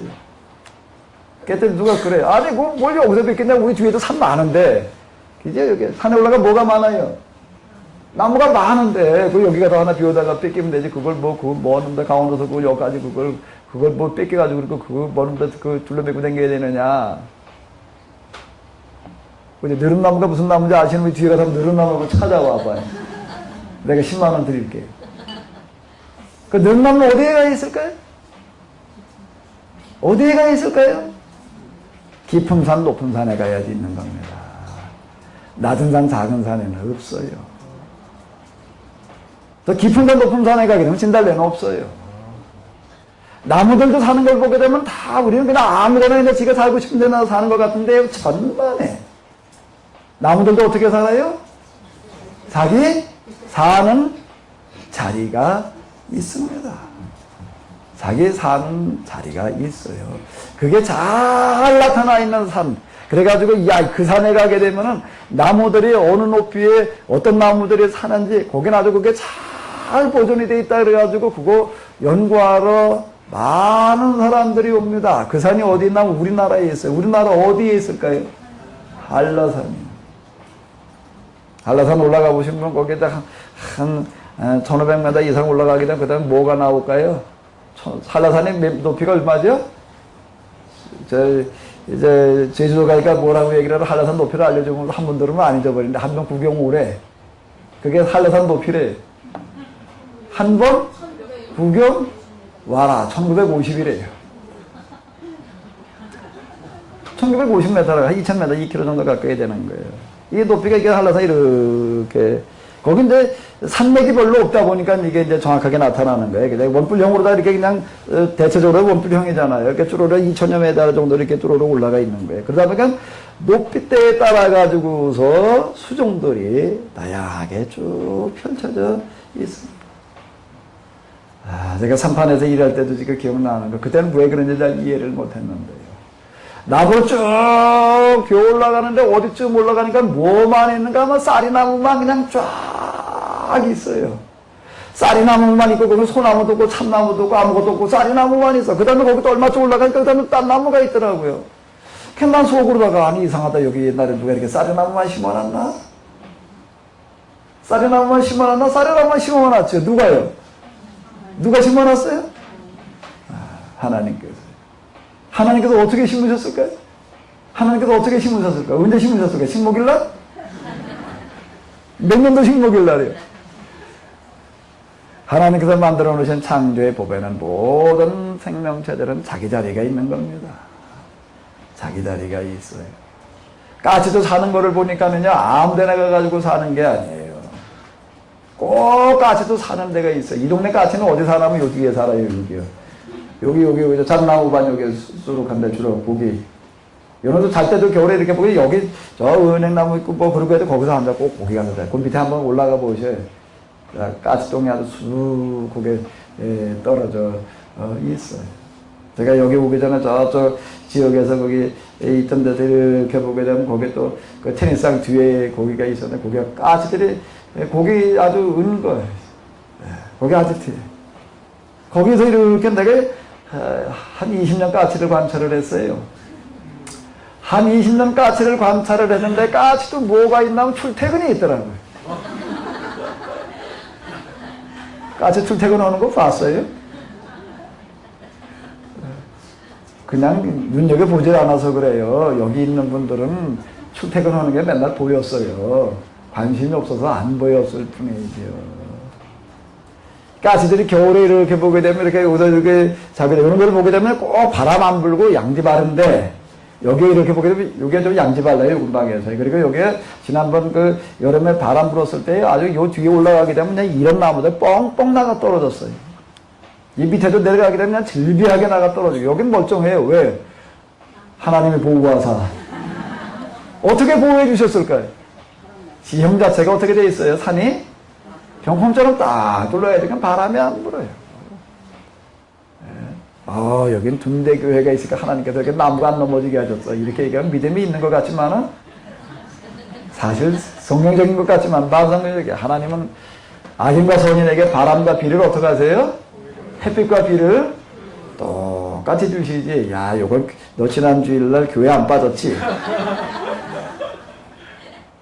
그랬더니 누가 그래. 아니 뭘 여기서 뵙겠냐. 우리 뒤에도 산 많은데 이제 여기 산에 올라가 뭐가 많아요. 나무가 많은데 그 여기가 더 하나 비우다가 뺏기면 되지. 그걸 그거 뭐는데 강원도서 그걸 여기까지 그걸 뭐 뺏겨가지고 그리고 그거 뭐는데 그 둘러매고 다녀야 되느냐. 이제 느릅나무가 무슨 나무인지 아시는 분 뒤에 가서 느릅나무를 찾아와 봐요. 내가 10만 원 드릴게. 그 느릅나무 어디에 가 있을까요? 어디에 가 있을까요? 깊은 산, 높은 산에 가야지 있는 겁니다. 낮은 산, 작은 산에는 없어요. 더 깊은 산, 높은 산에 가게 되면 진달래는 없어요. 나무들도 사는 걸 보게 되면 다 우리는 그냥 아무거나 그냥 지가 살고 싶은 데나 사는 것 같은데 천만에. 나무들도 어떻게 살아요? 자기 사는 자리가 있습니다. 자기 사는 자리가 있어요. 그게 잘 나타나 있는 산. 그래가지고, 그 산에 가게 되면은 나무들이 어느 높이에 어떤 나무들이 사는지, 거긴 아주 그게 잘 보존이 돼 있다. 그래가지고, 그거 연구하러 많은 사람들이 옵니다. 그 산이 어디 있나? 우리나라에 있어요. 우리나라 어디에 있을까요? 한라산이요. 한라산 올라가 보시면 거기에다 한 1500m 이상 올라가게 되면 그 다음에 뭐가 나올까요? 한라산의 높이가 얼마죠? 이제 제주도 가니까 뭐라고 얘기를 하러 한라산 높이를 알려주면 한 번 들으면 안 잊어버리는데 한 번 구경 오래. 그게 한라산 높이래. 한 번 구경 와라. 1950이래요. 1950m라 한 2000m, 2km 정도 가까이 되는 거예요. 이 높이가 이게 한라산 이렇게, 거기 이제 산맥이 별로 없다 보니까 이게 이제 정확하게 나타나는 거예요. 원뿔형으로 다 이렇게 그냥 대체적으로 원뿔형이잖아요. 이렇게 쭈루루 2000여 미터 정도 이렇게 쭈루루 올라가 있는 거예요. 그러다 보니까 높이대에 따라가지고서 수종들이 다양하게 쭉 펼쳐져 있습니다. 제가 산판에서 일할 때도 지금 기억나는 거. 그때는 왜 그런지 잘 이해를 못 했는데요. 나무로 쭉 올라가는데 어디쯤 올라가니까 뭐만 있는가 하면 쌀이나무만 그냥 쫙 있어요. 쌀이나무만 있고 거기 소나무도 없고 참나무도 없고 아무것도 없고 쌀이나무만 있어. 그 다음에 거기도 얼마 쪽 올라가니까 그 다음에 딴 나무가 있더라고요. 그냥 난 속으로다가 아니 이상하다. 여기 옛날에 누가 이렇게 쌀이나무만 심어놨나? 쌀이나무만 심어놨나? 쌀이나무만 심어놨죠. 누가요? 누가 심어놨어요? 하나님께서. 하나님께서 어떻게 심으셨을까요? 하나님께서 어떻게 심으셨을까요? 언제 심으셨을까요? 식목일날? 몇 년도 식목일날이요? 하나님께서 만들어 놓으신 창조의 법에는 모든 생명체들은 자기 자리가 있는 겁니다. 자기 자리가 있어요. 까치도 사는 거를 보니까는요, 아무 데나 가가지고 사는 게 아니에요. 꼭 까치도 사는 데가 있어요. 이 동네 까치는 어디 사냐면 여기에 살아요, 여기요. 여기, 잣나무반 여기 수룩한데 주로 거기. 여러분도 잘 때도 겨울에 이렇게 보기 여기 저 은행나무 있고 뭐 그러고 해도 거기서 앉아 꼭 거기 가서 자요. 그 밑에 한번 올라가 보셔요. 가시동이 아주 수룩하게 떨어져 있어요. 제가 여기 오기 전에 저쪽 지역에서 거기 있던 데서 이렇게 보게 되면 거기 또 그 테니스장 뒤에 고기가 있었는데 거기가 가시들이 고기 아주 은 거예요. 거기 아주 티. 거기서 이렇게 내가 한 20년 까치를 관찰을 했어요. 한 20년 까치를 관찰을 했는데 까치도 뭐가 있나 하면 출퇴근이 있더라고요. 까치 출퇴근하는 거 봤어요? 그냥 눈여겨보지 않아서 그래요. 여기 있는 분들은 출퇴근하는 게 맨날 보였어요. 관심이 없어서 안 보였을 뿐이죠. 가시들이 겨울에 이렇게 보게 되면 이렇게 이렇게 자게 되고 이런 걸 보게 되면 꼭 바람 안 불고 양지 바른데 여기에 이렇게 보게 되면 여기에 좀 양지 발라요 근방에서. 그리고 여기에 지난번 그 여름에 바람 불었을 때 아주 요 뒤에 올라가게 되면 그냥 이런 나무들 뻥뻥 나가 떨어졌어요. 이 밑에도 내려가게 되면 그냥 질비하게 나가 떨어져. 여긴 멀쩡해요. 왜? 하나님의 보호하사. 어떻게 보호해 주셨을까요? 지형 자체가 어떻게 돼 있어요? 산이 병풍처럼 딱 둘러야 되니까 바람이 안 불어요. 여긴 둔대교회가 있으니까 하나님께서 이렇게 나무가 안 넘어지게 하셨어. 이렇게 얘기하면 믿음이 있는 것 같지만은 사실 성경적인 것 같지만 반성적이에요. 하나님은 악인과 선인에게 바람과 비를 어떻게 하세요? 햇빛과 비를 똑같이 주시지. 야, 요건 너 지난 주일날 교회 안 빠졌지?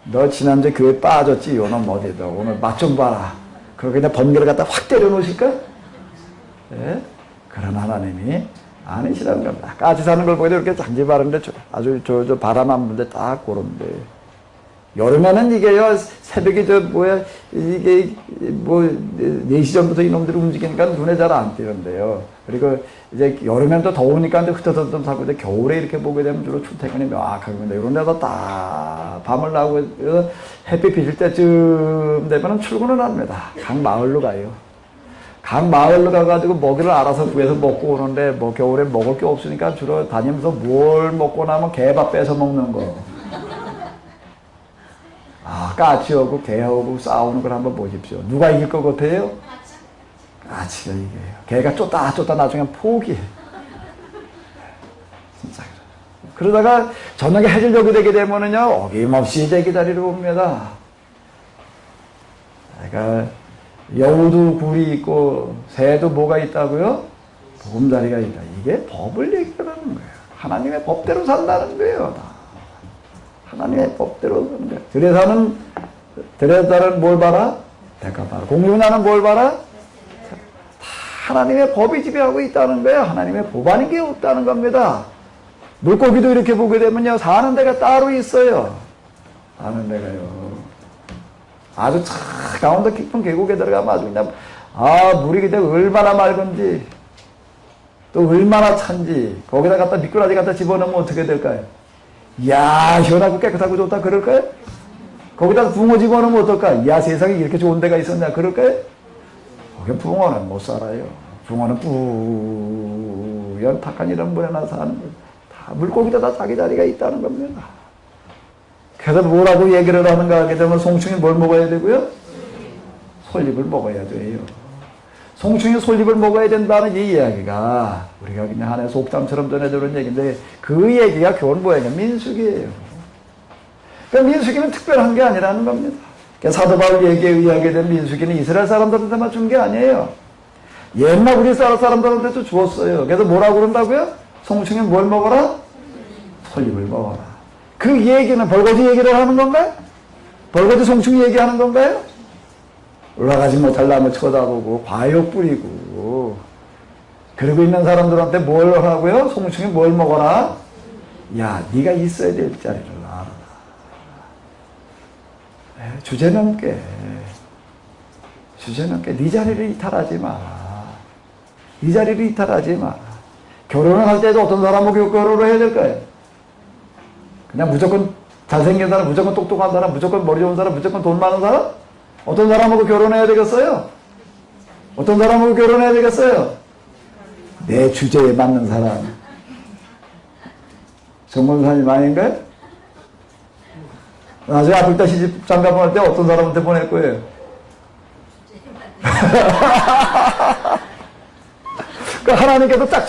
너 지난주에 교회 빠졌지? 요놈 어디다 오늘 맛 좀 봐라. 그렇게 그냥 번개를 갖다 확 때려놓으실까? 예? 그런 하나님이 아니시라는 겁니다. 까지 사는 걸 보기도 이렇게 장지 바른데 아주 저 바람 안 부는데 딱 그런데. 여름에는 이게요, 새벽에 이게 4시 전부터 이놈들이 움직이니까 눈에 잘 안 띄는데요. 그리고 이제 여름에는 또 더우니까 이제 흩어져서 타고 이제 겨울에 이렇게 보게 되면 주로 출퇴근이 명확합니다. 이런 데서 딱 밤을 나고 햇빛 비칠 때쯤 되면은 출근을 합니다. 각 마을로 가요. 각 마을로 가가지고 먹이를 알아서 구해서 먹고 오는데 뭐 겨울에 먹을 게 없으니까 주로 다니면서 뭘 먹고 나면 개밥 뺏어 먹는 거. 까치하고 개하고 싸우는 걸 한번 보십시오. 누가 이길 것 같아요? 까치가 이겨요. 개가 쫓다 나중에 포기해. 진짜 그래. 그러다가 저녁에 해질녘이 되게 되면은요, 어김없이 이제 기다리러 옵니다. 그러니까 여우도 굴이 있고 새도 뭐가 있다고요? 보금자리가 있다. 이게 법을 얘기하는 거예요. 하나님의 법대로 산다는 거예요. 하나님의 법대로 사는 거예요. 들에서는 뭘 봐라? 대가 봐라. 공유나는 뭘 봐라? 다 하나님의 법이 지배하고 있다는 거예요. 하나님의 법 아닌 게 없다는 겁니다. 물고기도 이렇게 보게 되면요, 사는 데가 따로 있어요. 사는 데가요. 아주 가운데 깊은 계곡에 들어가면 아주 그냥, 물이 그냥 얼마나 맑은지, 또 얼마나 찬지, 거기다 갖다 미꾸라지 갖다 집어넣으면 어떻게 될까요? 이야, 시원하고 깨끗하고 좋다, 그럴까요? 거기다 붕어 집어넣으면 어떨까? 이야, 세상에 이렇게 좋은 데가 있었냐, 그럴까요? 거기 붕어는 못 살아요. 붕어는 뿌연 탁한 이런 물에 나서 사는 거예요. 다 물고기도 다 자기 자리가 있다는 겁니다. 그래서 뭐라고 얘기를 하는가 하게 되면 송충이 뭘 먹어야 되고요? 솔잎을 먹어야 돼요. 송충이 솔잎을 먹어야 된다는 이 이야기가 우리가 그냥 하나의 속담처럼 전해드는 얘기인데 그 얘기가 교훈 뭐예요? 민수기예요. 그러니까 민수기는 특별한 게 아니라는 겁니다. 그러니까 사도 바울 얘기에 의하게 된 민수기는 이스라엘 사람들한테만 준 게 아니에요. 옛날 우리 사람들한테도 주었어요. 그래서 뭐라고 그런다고요? 송충이 뭘 먹어라? 솔잎을 먹어라. 그 얘기는 벌거지 얘기를 하는 건가요? 벌거지 송충이 얘기하는 건가요? 올라가지 못할 나무 쳐다보고 과욕 뿌리고 그러고 있는 사람들한테 뭘 하라고요? 송충이 뭘 먹어라? 야, 네가 있어야 될 자리를 알아라. 주제넘게 네 자리를 이탈하지 마. 네 자리를 이탈하지 마. 결혼을 할 때도 어떤 사람하고 결혼을 해야 될까요? 그냥 무조건 잘생긴 사람, 무조건 똑똑한 사람, 무조건 머리 좋은 사람, 무조건 돈 많은 사람? 어떤 사람하고 결혼해야 되겠어요? 어떤 사람하고 결혼해야 되겠어요? 내 주제에 맞는 사람. 정권사님 아닌가요? 나중에 아플 때 시집 장가 보낼 때 어떤 사람한테 보낼 거예요? 그 하나님께서 짝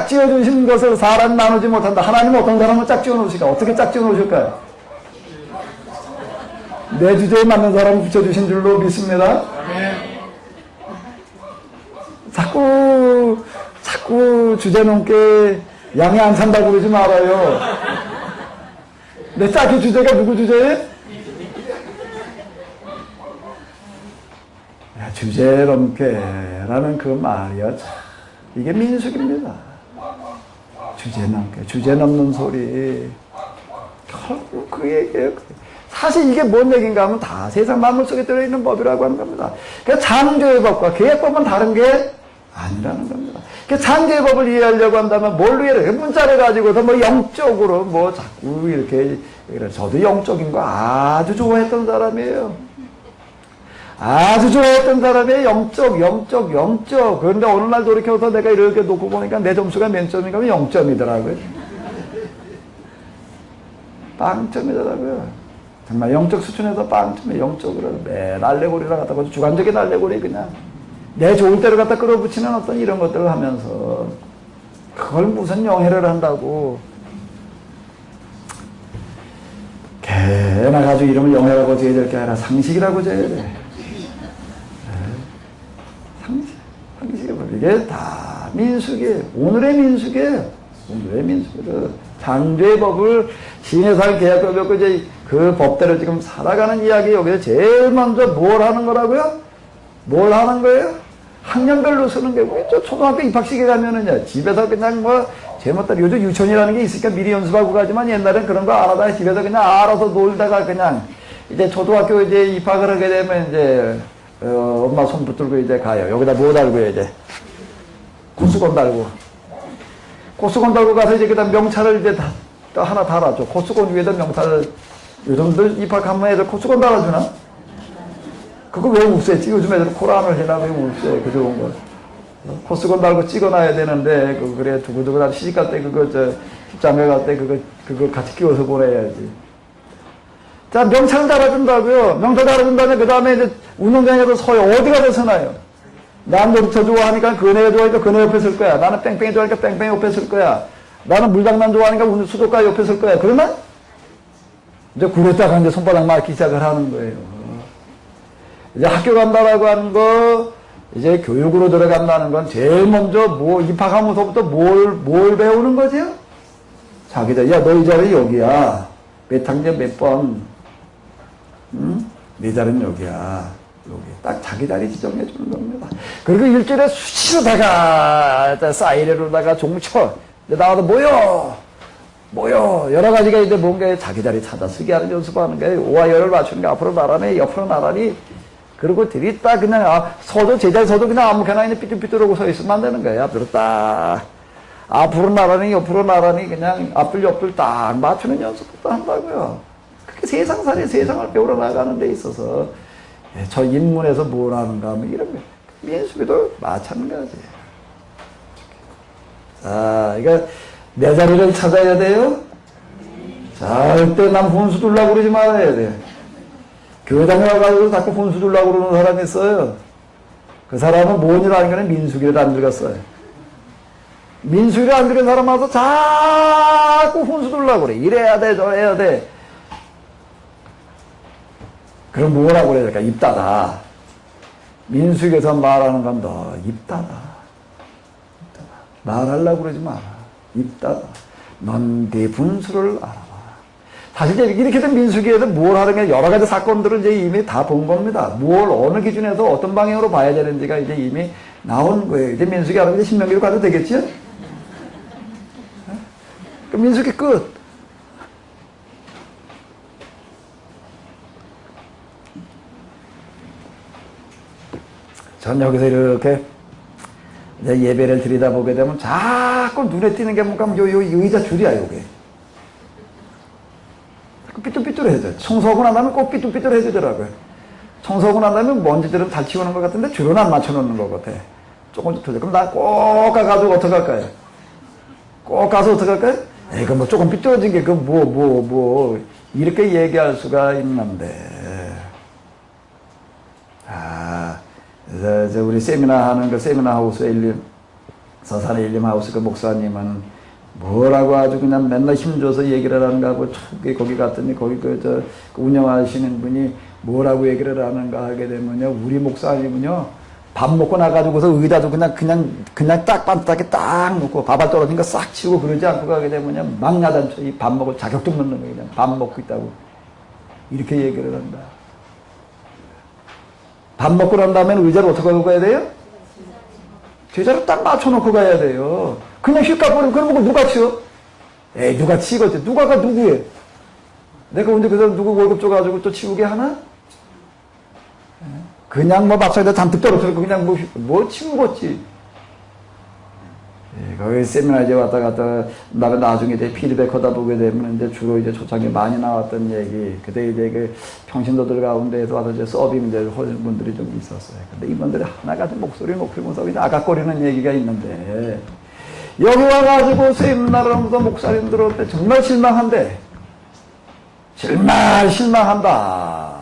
지어주신 것을 사람이 나누지 못한다. 하나님은 어떤 사람을 짝 지어놓으실까? 어떻게 짝 지어놓으실까요? 내 주제에 맞는 사람을 붙여주신 줄로 믿습니다. 자꾸 주제 넘게 양이 안 산다고 그러지 말아요. 내 짝의 주제가 누구 주제예요? 주제 넘게 라는 그 말이요. 이게 민숙입니다. 주제 넘는 소리. 결국 그 얘기예요. 사실 이게 뭔 얘기인가 하면 다 세상 만물 속에 들어있는 법이라고 하는 겁니다. 그러니까 창조의 법과 계획법은 다른 게 아니라는 겁니다. 그러니까 창조의 법을 이해하려고 한다면 뭘로 이해해요? 문자를 가지고서 뭐 영적으로 뭐 자꾸 이렇게 저도 영적인 거 아주 좋아했던 사람이에요. 아주 좋아했던 사람이 영적. 그런데 어느 날 돌이켜서 내가 이렇게 놓고 보니까 내 점수가 몇 점인가 하면 0점이더라고요. 빵점이더라고요. 정말 영적 수준에서 빵점에 영적으로 매 날래고리라 갖다 그 주관적인 날래고리 그냥 내 좋을 대로 갖다 끌어붙이는 어떤 이런 것들을 하면서 그걸 무슨 영해를 한다고 개나 가지고 이름을 영해라고 지어야 될 게 아니라 상식이라고 지어야 돼. 상식이 이게 다 민숙이에요. 오늘의 민숙이에요. 오늘의 민숙이에요. 창조의 법을 신해상 계약법이었고 이제 그 법대로 지금 살아가는 이야기 여기서 제일 먼저 뭘 하는 거라고요? 뭘 하는 거예요? 학년별로 쓰는 게 뭐죠? 초등학교 입학식에 가면은요 집에서 그냥 뭐 제멋대로 요즘 유치원이라는 게 있으니까 미리 연습하고 가지만 옛날엔 그런 거 안 하다가 집에서 그냥 알아서 놀다가 그냥 이제 초등학교 이제 입학을 하게 되면 이제 엄마 손 붙들고 이제 가요. 여기다 뭐 달고요 이제 코수건 달고 코수건 달고 가서 이제 그다음 명찰을 이제 다 하나 달아줘. 코수건 위에다 명찰을 요즘들 입학하면 애들 코수건 달아주나? 그거 왜 없애지? 요즘 애들 코란을 해나 왜 없애? 그 좋은 거. 코수건 달고 찍어놔야 되는데 그래 두고두고 시집갈 때 그거 집장가 갈 때 그거 같이 끼워서 보내야지. 자 명찰 달아준다고요. 명찰 달아준 다음에 그 다음에 이제 운동장에서 서요. 어디 가서 서나요? 난 놀이터 좋아하니까 그네 좋아하니까 그네 옆에 설 거야. 나는 뺑뺑이 좋아하니까 뺑뺑이 옆에 설 거야. 나는 물장난 좋아하니까 수도가 옆에 설 거야. 그러면 이제 그랬다가 이제 손바닥 맞기 시작을 하는 거예요. 이제 학교 간다라고 하는 거, 이제 교육으로 들어간다는 건 제일 먼저 뭐 입학하면서부터 뭘 배우는 거지요? 자기들, 야, 너희 자리 여기야. 몇 학년 몇 번, 응? 네 자리는 여기야. 여기. 딱 자기 자리 지정해 주는 겁니다. 그리고 일주일에 수시로다가, 사이레로다가 종쳐. 나와서 모여. 여러 가지가 있는데 뭔가 자기 자리 찾아 쓰기 하는 연습하는 거예요. 오와 열을 맞추는 게 앞으로 나란히, 옆으로 나란히. 그리고 들이딱 그냥, 서도, 제자리 서도 그냥 아무렇게나 그냥 삐뚤삐뚤하고 서 있으면 안 되는 거예요. 앞으로 딱. 앞으로 나란히, 옆으로 나란히 그냥 앞들, 옆들 딱 맞추는 연습부터 한다고요. 그렇게 세상살이 세상을 배우러 나가는 데 있어서, 저 인문에서 뭘 하는가 하면 이런 거. 민수기도 마찬가지예요. 자, 그러니까 내 자리를 찾아야 돼요. 절대 남 혼수 두려고 그러지 말아야 돼요. 교회당에 와가지고 자꾸 혼수 두려고 그러는 사람이 있어요. 그 사람은 뭔 일 하는 거는 민수기를 안 들었어요. 민수기를 안 들은 사람 와서 자꾸 혼수 두려고 그래. 이래야 돼, 저래야 돼. 그럼 뭐라고 그래야 될까? 입 닫아. 민수기에서 말하는 건 너 입 닫아. 말하려고 그러지 마라. 입 닫아. 넌 네 분수를 알아봐. 사실 이렇게 된 민수기에서 뭘 하는 게 여러 가지 사건들을 이제 이미 다 본 겁니다. 뭘 어느 기준에서 어떤 방향으로 봐야 되는지가 이제 이미 나온 거예요. 이제 민수기 알아보면 신명기로 가도 되겠죠? 그 민수기 끝. 전 여기서 이렇게 이제 예배를 드리다 보게 되면 자꾸 눈에 띄는 게 뭔가 요 의자 줄이야, 요게. 삐뚤삐뚤해져. 청소하고 나면 꼭 삐뚤삐뚤해지더라고요. 청소하고 나면 먼지들은 잘 치우는 것 같은데 줄은 안 맞춰놓는 것 같아. 조금 틀려. 그럼 나 꼭 가가지고 어떡할까요? 꼭 가서 어떡할까요? 에이, 뭐 조금 삐뚤어진 게 이렇게 얘기할 수가 있는데. 그래서 우리 세미나 하는 그 세미나 하우스 서산의 일림 하우스 그 목사님은 뭐라고 아주 그냥 맨날 힘줘서 얘기를 하는가 하고 거기 갔더니 거기 그 운영하시는 분이 뭐라고 얘기를 하는가 하게 되면요, 우리 목사님은요 밥 먹고 나가지고서 의자도 그냥 딱 반듯하게 딱 놓고 밥알 떨어진 거 싹 치우고 그러지 않고 가게 되면요 막 야단쳐 이 밥 먹을 자격 좀 넣는 거예요. 그냥 밥 먹고 있다고 이렇게 얘기를 한다. 밥 먹고 난 다음에는 의자를 어떻게 하고 가야 돼요? 제자를 딱 맞춰놓고 가야 돼요. 그냥 휙 가버리면 그럼 누가 치워? 에이, 누가 치겠지. 누가가 누구예요? 내가 언제 그 사람 누구 월급 줘가지고 또 치우게 하나? 그냥 뭐 막상에다 잔뜩 떨어뜨리고 그냥 뭐 치우겠지. 예, 거기 세미나 이제 왔다 갔다, 나는 나중에 이제 피드백 하다 보게 되면 이제 주로 이제 초창기에 많이 나왔던 얘기, 그때 이제 그 평신도들 가운데에서 와서 이제 서빙 이제 하는 분들이 좀 있었어요. 근데 이분들이 하나같이 목소리 높이면서 그냥 아각거리는 얘기가 있는데, 여기 와가지고 세미나를 하면서 목사님들한테 정말 실망한데, 정말 실망한다.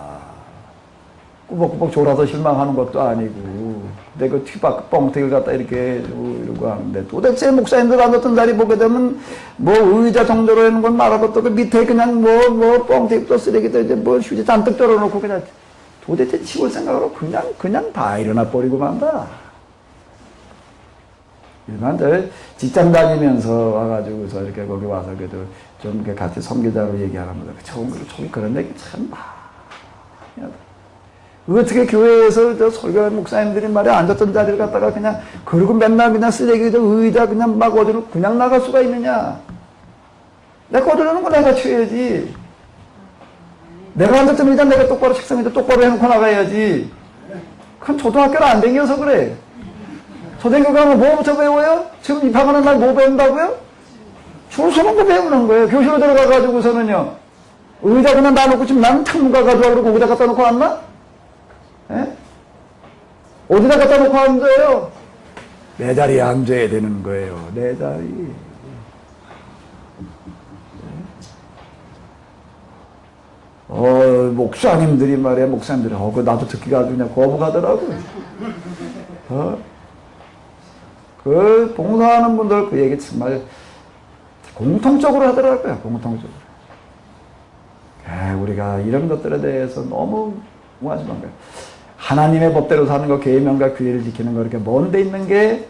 꾸벅꾸벅 졸아서 실망하는 것도 아니고, 근데 그 튀박 뻥튀기를 갖다 이렇게 이러고 하는데, 도대체 목사님들 앉았던 자리 보게 되면 뭐 의자 정도로 하는 건 말하고 또 그 밑에 그냥 뭐 뻥튀기도 쓰레기도 이제 뭐 휴지 잔뜩 떨어놓고 그냥 도대체 치울 생각으로 그냥 다 일어나 버리고 만다. 일반 저 직장 다니면서 와가지고서 이렇게 거기 와서 그래도 좀 이렇게 같이 섬기자고 얘기하는 거다. 저기 그런 얘기 참 많이 하다. 어떻게 교회에서 저 설교하는 목사님들이 말이야 앉았던 자리를 갖다가 그냥 그리고 맨날 그냥 쓰레기 의자 그냥 막 어디로 그냥 나갈 수가 있느냐? 내가 거두려는 거 내가 쳐야지. 내가 앉았던 의자 내가 똑바로 책상 위에 똑바로 해놓고 나가야지. 그럼 초등학교를 안 다녀서 그래. 초등학교 가면 뭐부터 배워요? 지금 입학하는 날 뭐 배운다고요? 줄 서는 거 배우는 거예요. 교실로 들어가가지고서는요. 의자 그냥 놔놓고 지금 나는 창문가 가져와 그러고 의자 갖다 놓고 왔나? 에? 어디다 갖다 놓고 앉아요? 내 자리에 앉아야 되는 거예요. 내 자리. 목사님들이 말이야, 목사님들이. 그거 나도 듣기가 아주 그냥 거부가더라고. 그, 봉사하는 분들 그 얘기 정말 공통적으로 하더라고요, 공통적으로. 우리가 이런 것들에 대해서 너무 무관심한 거예요. 하나님의 법대로 사는 거, 계명과 규례를 지키는 거, 이렇게 먼데 있는 게,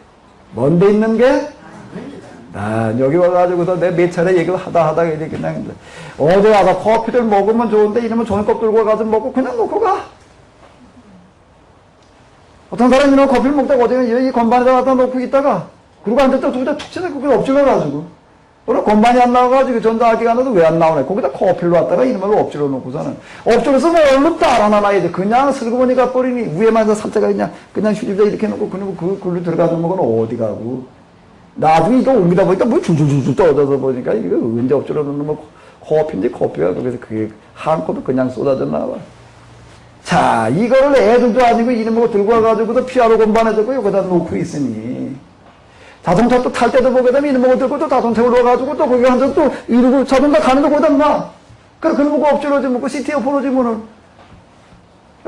여기 와가지고서 내 몇 차례 얘기를 하다 이제 그냥, 어디 와서 커피를 먹으면 좋은데, 이러면 종이컵 들고 와가지고 먹고 그냥 놓고 가. 어떤 사람이 이런 커피를 먹다가 어디 이 건반에다 갖다 놓고 있다가, 그러고 앉았다 두자 툭 치다 그걸 엎질러가지고. 그럼 건반이 안 나와가지고 전자기가 나도 왜 안 나오네. 거기다 커피를 놨다가 이놈을 엎질러 놓고서는. 엎질러서 뭐 얼른 따라놔야지. 그냥 슬그머니 가버리니 위에만 살짝 그냥 휴지에다 이렇게 놓고 그리고 그걸로 들어가서 먹으면 어디 가고. 나중에 이거 옮기다 보니까 뭐 줄줄줄 떠져서 보니까 이거 언제 엎질러 놓는 뭐 커피인지 커피가 그래서 그게 한 컵도 그냥 쏟아져 나와. 자, 이거를 애들도 아니고 이놈을 들고 와가지고도 피아노 건반에서 여기다 놓고 있으니. 자동차 또 탈 때도 보게 되면 이놈을 들고 또 자동차 올라가가지고 또 거기 앉아서 또 이러고 자동차 가는데 거기다 놔. 그래, 그걸 보고 엎질러지 먹고 시트에 부러지면은.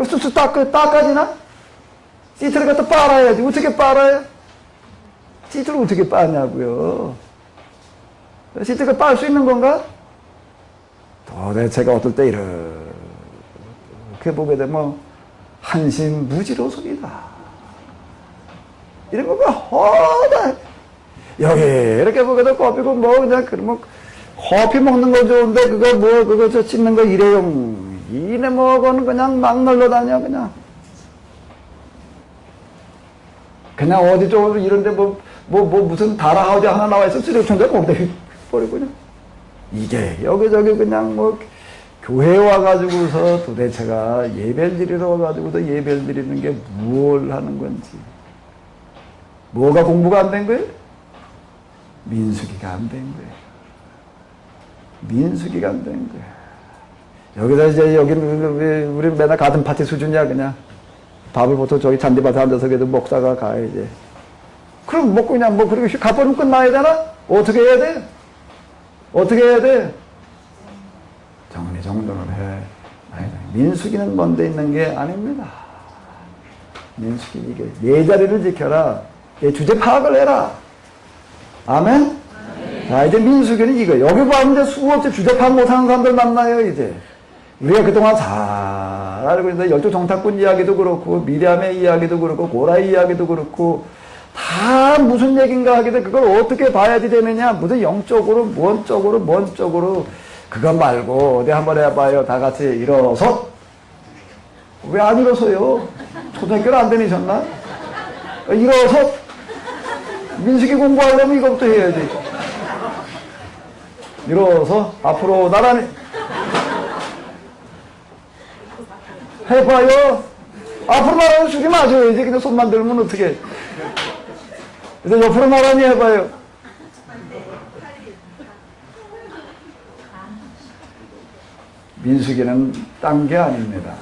쑥쑥 닦아지나? 시트를 갖다 빨아야지. 어떻게 빨아요? 시트를 어떻게 빠냐고요. 시트가 빨 수 있는 건가? 도대체가 어떨 때 이렇게 보게 되면 한심무지로소이다. 이런 거가 허다. 여기 이렇게 보게 되면 커피고 뭐 그냥 그러면 커피 먹는 거 좋은데 그거 저 씻는 거 일회용 이래 먹어는 그냥 막 날라다녀 그냥 어디 쪽으로 이런데 뭐 무슨 다라하우지 하나 나와 있어 쓰레기통에 거기다 버리고 그냥 이게 여기저기 그냥 뭐 교회 와가지고서 도대체가 예배를 드리러 와가지고서 예배를 드리는 게 뭘 하는 건지 뭐가 공부가 안 된 거예요? 민수기가 안 된 거예요. 민수기가 안 된 거예요. 여기다 이제 우리 맨날 가든 파티 수준이야 그냥 밥을 보통 저기 잔디밭에 앉아서 그래도 먹다가 가 이제. 그럼 먹고 그냥 뭐 그렇게 가버리면 끝나야 되나? 어떻게 해야 돼? 정리정돈을 해. 민수기는 먼데 있는 게 아닙니다. 민수기 이게 내 자리를 지켜라. 내 주제 파악을 해라. 아멘? 자, 이제 민수기는 이거. 여기 보면 이제 수없이 주제 파악 못하는 사람들 만나요, 이제. 우리가 그동안 잘 알고 있는데, 열두 정탐꾼 이야기도 그렇고, 미리암의 이야기도 그렇고, 고라의 이야기도 그렇고, 다 무슨 얘기인가 하게 돼. 그걸 어떻게 봐야지 되느냐. 무슨 영적으로, 뭔 쪽으로. 그거 말고, 어디 한번 해봐요. 다 같이 일어서. 왜 안 일어서요? 초등학교를 안 다니셨나? 일어서. 민수기 공부하려면 이것부터 해야지. 일어서 앞으로 나란히 해봐요. 앞으로 나란히 숙이 맞아야지. 그냥 손만 들면 어떻게 이제 옆으로 나란히 해봐요. 민수기는 딴 게 아닙니다.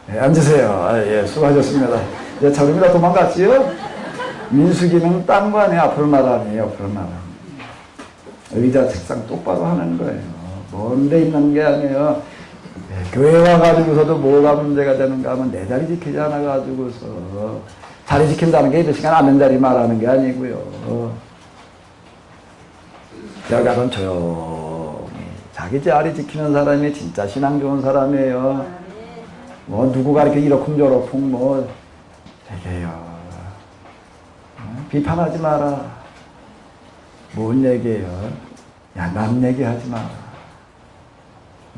네, 앉으세요. 예, 수고하셨습니다. 이제 저름이라 도망갔지요? 민수기는 딴 거 아니에요. 앞으로 나란히, 옆으로 나란히. 의자, 책상 똑바로 하는 거예요. 먼데 있는 게 아니에요. 네, 교회 와가지고서도 뭐가 문제가 되는가 하면 내 자리 지키지 않아가지고서 자리 지킨다는 게 이 시간 앉는 자리 말하는 게 아니고요. 여기 가서 조용히 자기 자리 지키는 사람이 진짜 신앙 좋은 사람이에요. 뭐 누구가 이렇게 이러쿵저러쿵 뭐 되게요. 비판하지 마라. 뭔 얘기예요? 야, 남 얘기하지 마라.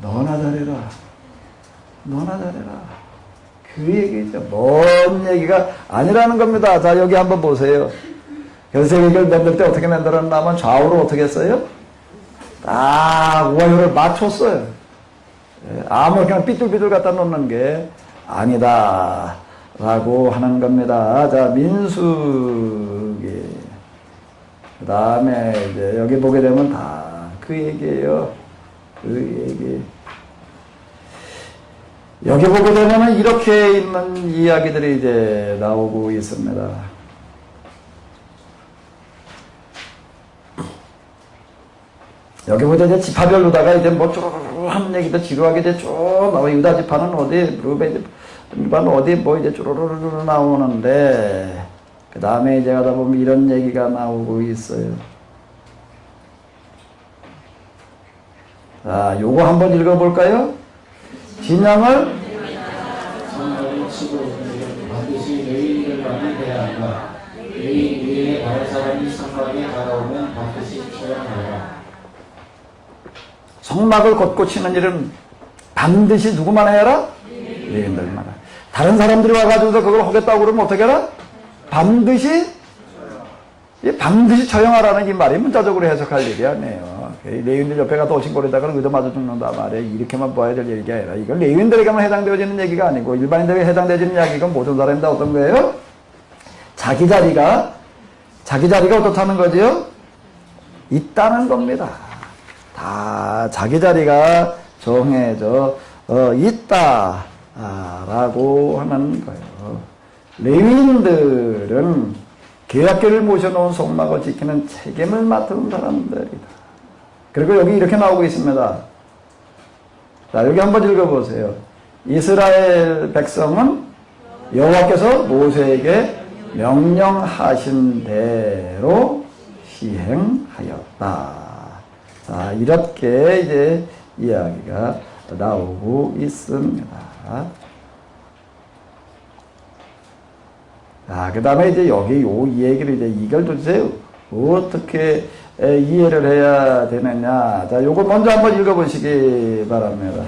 너나 잘해라. 너나 잘해라. 그 얘기죠. 뭔 얘기가 아니라는 겁니다. 자, 여기 한번 보세요. 현세계를 만들 때 어떻게 만들었냐면 좌우로 어떻게 했어요? 딱 우화요를 맞췄어요. 아무 그냥 삐뚤삐뚤 갖다 놓는 게 아니다 라고 하는 겁니다. 자, 민수기. 그 다음에 이제 여기 보게 되면 다 그 얘기예요. 그 얘기. 여기 보게 되면 이렇게 있는 이야기들이 이제 나오고 있습니다. 여기 보자 이제 지파별로다가 이제 뭐 쪼르르 하는 얘기도 지루하게 이제 쭉 나와. 유다 지파는 어디, 루벤 지파는 어디 뭐 이제 쪼르르르 나오는데, 그 다음에 이제 가다 보면 이런 얘기가 나오고 있어요. 자, 요거 한번 읽어볼까요? 진영을 성령을 치고 반드시 레위인을 많이 대하라. 레위인 위에 다른 사람이 성막에 다가오면 반드시 처형하라. 성막을 걷고 치는 일은 반드시 누구만 해라? 레위인들만 해라. 다른 사람들이 와가지고 그걸 하겠다고 그러면 어떻게 해라? 반드시 처형하라는 이 말이 문자적으로 해석할 일이 아니에요. 레위인들 옆에 가서 오신거리다가는 의도 맞아 죽는다 말이에요. 이렇게만 봐야 될 얘기가 아니라 이건 레위인들에게만 해당되어지는 얘기가 아니고 일반인들에게 해당되어지는 이야기가 모든 사람이 다 어떤 거예요? 자기 자리가 어떻다는 거지요? 있다는 겁니다. 다 자기 자리가 정해져 있다라고 하는 거예요. 레위인들은 계약궤를 모셔놓은 성막을 지키는 책임을 맡은 사람들이다. 그리고 여기 이렇게 나오고 있습니다. 자, 여기 한번 읽어보세요. 이스라엘 백성은 여호와께서 모세에게 명령하신 대로 시행하였다. 자, 이렇게 이제 이야기가 나오고 있습니다. 자, 그 다음에 이제 여기 이 얘기를 이제 이걸 도대체 어떻게 이해를 해야 되느냐. 자, 요거 먼저 한번 읽어보시기 바랍니다.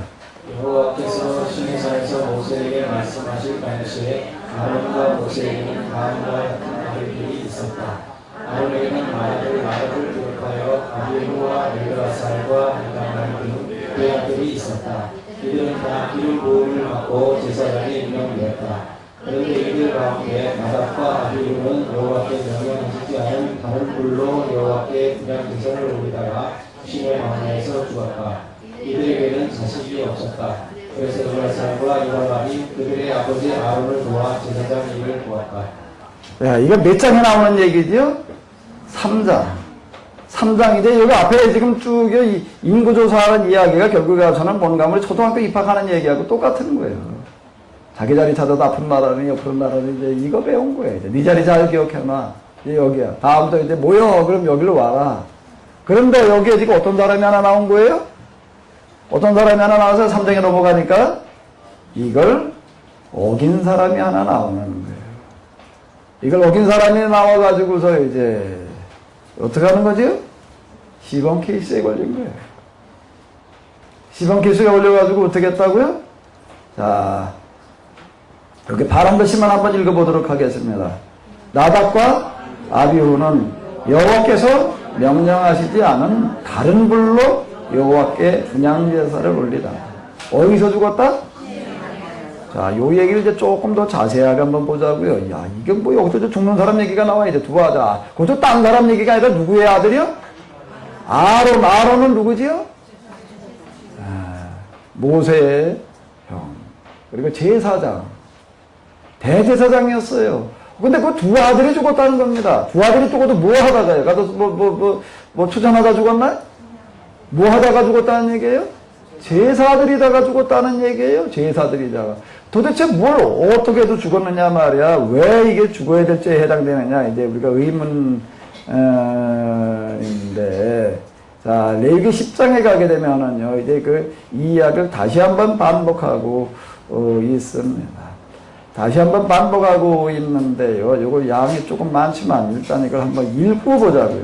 여호와께서 시내산에서 모세에게 말씀하실 당시에 아론과 모세에게는 가음과 같은 아들들이 있었다. 아론에게는 마락을 기록하여 아비후와 엘드아살과 이다말 등 그 아들이 있었다. 이들은 다 기름 부음을 받고 제사장의 임명되었다. 그런데 이들 가운데 나답과 아비후는 여호와께 명령하시지 않은 다른 불로 여호와께 분향 제사를 올리다가 신의 광야에서 죽었다. 이들에게는 자식이 없었다. 그래서 엘드아살과 이다말이 그들의 아버지 아론을 도와 제사장 일을 도왔다. 야, 이거 몇 장에 나오는 얘기죠? 3장. 3장인데 여기 앞에 지금 쭉 인구조사하는 이야기가 결국에 가서는 뭔가 우리 초등학교 입학하는 얘기하고 똑같은 거예요. 자기 자리 찾아도 앞으로 나라니 옆으로 나라니 이제 이거 배운 거예요. 이제 네 자리 잘 기억해놔. 이제 여기야. 다음부터 이제 모여. 그럼 여기로 와라. 그런데 여기에 지금 어떤 사람이 하나 나온 거예요? 어떤 사람이 하나 나와서 3장에 넘어가니까 이걸 어긴 사람이 하나 나오는 거예요. 이걸 어긴 사람이 나와가지고서 이제 어떻게 하는 거죠? 시범 케이스에 걸린 거예요. 시범 케이스에 걸려가지고 어떻게 했다고요? 자, 여기 바란 글씨만 한번 읽어보도록 하겠습니다. 나답과 아비후는 여호와께서 명령하시지 않은 다른 불로 여호와께 분향제사를 올리다. 어디서 죽었다? 자, 요 얘기를 이제 조금 더 자세하게 한번 보자고요. 야, 이게 뭐 여기서 죽는 사람 얘기가 나와 이제 두 아들. 그것도 딴 사람 얘기가 아니라 누구의 아들이요? 아론은 누구지요? 모세의 형. 그리고 제사장. 대제사장이었어요. 근데 그 두 아들이 죽었다는 겁니다. 두 아들이 죽어도 뭐 하다가요? 가서 뭐 투전하다 죽었나? 뭐 하다가 죽었다는 얘기예요? 제사들이다가 죽었다는 얘기예요. 제사들이다가. 도대체 뭘 어떻게 해서 죽었느냐 말이야. 왜 이게 죽어야 될 죄에 해당되느냐. 이제 우리가 의문인데. 자, 레위기 10장에 가게 되면은요, 이제 이 이야기를 다시 한번 반복하고 있습니다. 다시 한번 반복하고 있는데요. 요거 양이 조금 많지만 일단 이걸 한번 읽고 보자고요.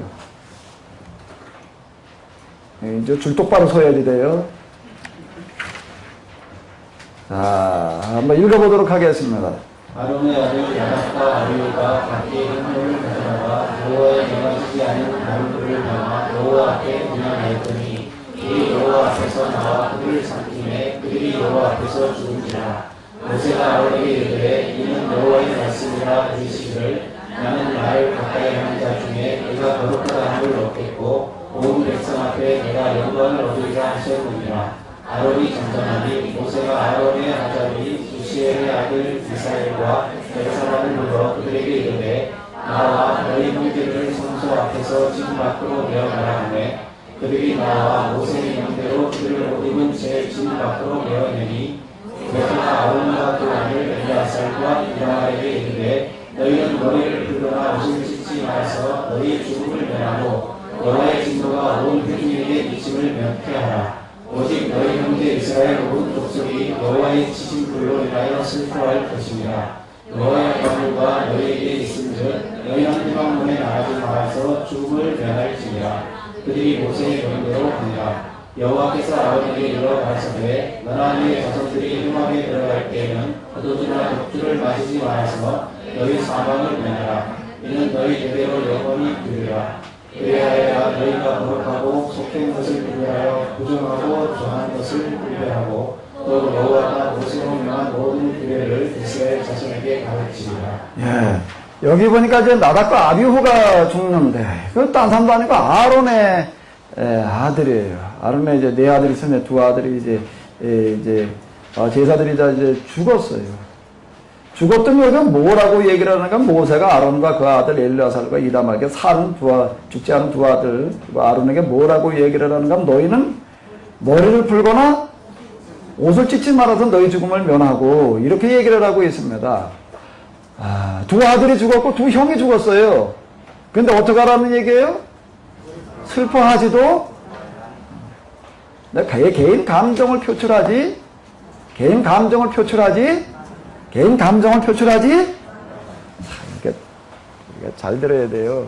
이제 줄 똑바로 서야지 돼요. 자, 한번 읽어보도록 하겠습니다. 아론의 아들 야답과 아비후가 각기 한 돌을 가져다가 여호와의 명하시지 않은 다른 돌을 담아 여호와 앞에 운영하였더니 이들이 여호와 앞에서 나와 그들을 삼킴에 그들이 여호와 앞에서 죽은지라. 모세가 아론에게 이르되 이는 여호와의 말씀이라 이르시기를 나는 나를 가까이 하는 자 중에 내가 거룩하다 함을 얻겠고 온 백성 앞에 내가 영광을 얻으리라 하셨느니라. 아론이 전전하니 모세가 아론의 아자리 부시엘의 아들 이스라엘과 백사람을 불러 그들에게 이르되 나와 너희 형제를 성소 앞에서 진 밖으로 내어가라 하매 그들이 나와 모세의 명대로 그들을 옷 입은 채 진 밖으로 내어내니 모세가 아론과 그 아들 엘리아살과 이다말에게 이르되 너희는 머리를 긁거나 옷을 찢지 말아서 너희의 죽음을 면하고 여호와의 진노가 온 회중에게 미침을 면케 하라. 오직 너희 형제 이스라엘 온 족속이 여호와의 치신 불로 인하여 슬퍼할 것입니다. 여호와의 권능과 너희에게 있은즉 너희는 희망문에 나가지 말아서 죽음을 면할지니라. 그들이 모세의 명대로 하니라. 여호와께서 아론에게 이르러 가라사대 너나 네 자손들이 흉악에 들어갈 때에는 포도주나 독주를 마시지 말아서 너희 사망을 면하라. 이는 너희 대대로 영원히 그리라. 그래야 너희가 거룩하고 속된 것을 구별하여 부정하고 정한 것을 구별하고 또 여호와가 모세로 명한 모든 규례를 이스라엘 자손에게 가르치리라. 예. 여기 보니까 이제 나답과 아비후가 죽는데, 그 딴 사람도 아니고 아론의 아들이에요. 아론의 이제 네 아들이 있으면 두 아들이 이제 제사들이 이제 죽었어요. 죽었던 여기가 뭐라고 얘기를 하는가? 모세가 아론과 그 아들 엘리아살과 이다말에게 죽지 않은 두 아들, 그리고 아론에게 뭐라고 얘기를 하는가? 너희는 머리를 풀거나 옷을 찢지 말아서 너희 죽음을 면하고, 이렇게 얘기를 하고 있습니다. 두 아들이 죽었고 두 형이 죽었어요. 근데 어떡하라는 얘기예요? 슬퍼하지도, 개인 감정을 표출하지, 개인 감정을 표출하지, 이게 잘 들어야 돼요.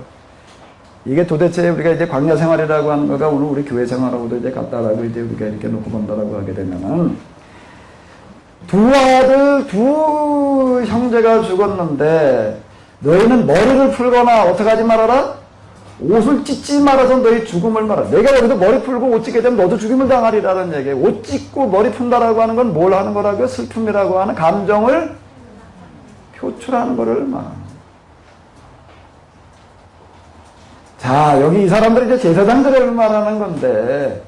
이게 도대체 우리가 이제 광야 생활이라고 하는 거가 오늘 우리 교회 생활하고도 이제 같다라고 이제 우리가 이렇게 놓고 본다라고 하게 되면은, 두 아들, 두 형제가 죽었는데, 너희는 머리를 풀거나 어떻게 하지 말아라? 옷을 찢지 말아서 너희 죽음을 말아. 내가 여기서 머리 풀고 옷 찢게 되면 너도 죽임을 당하리라는 얘기예요. 옷 찢고 머리 푼다라고 하는 건 뭘 하는 거라고요? 슬픔이라고 하는 감정을 표출하는 거를 말합니다. 자, 여기 이 사람들이 이제 제사장들을 말하는 건데,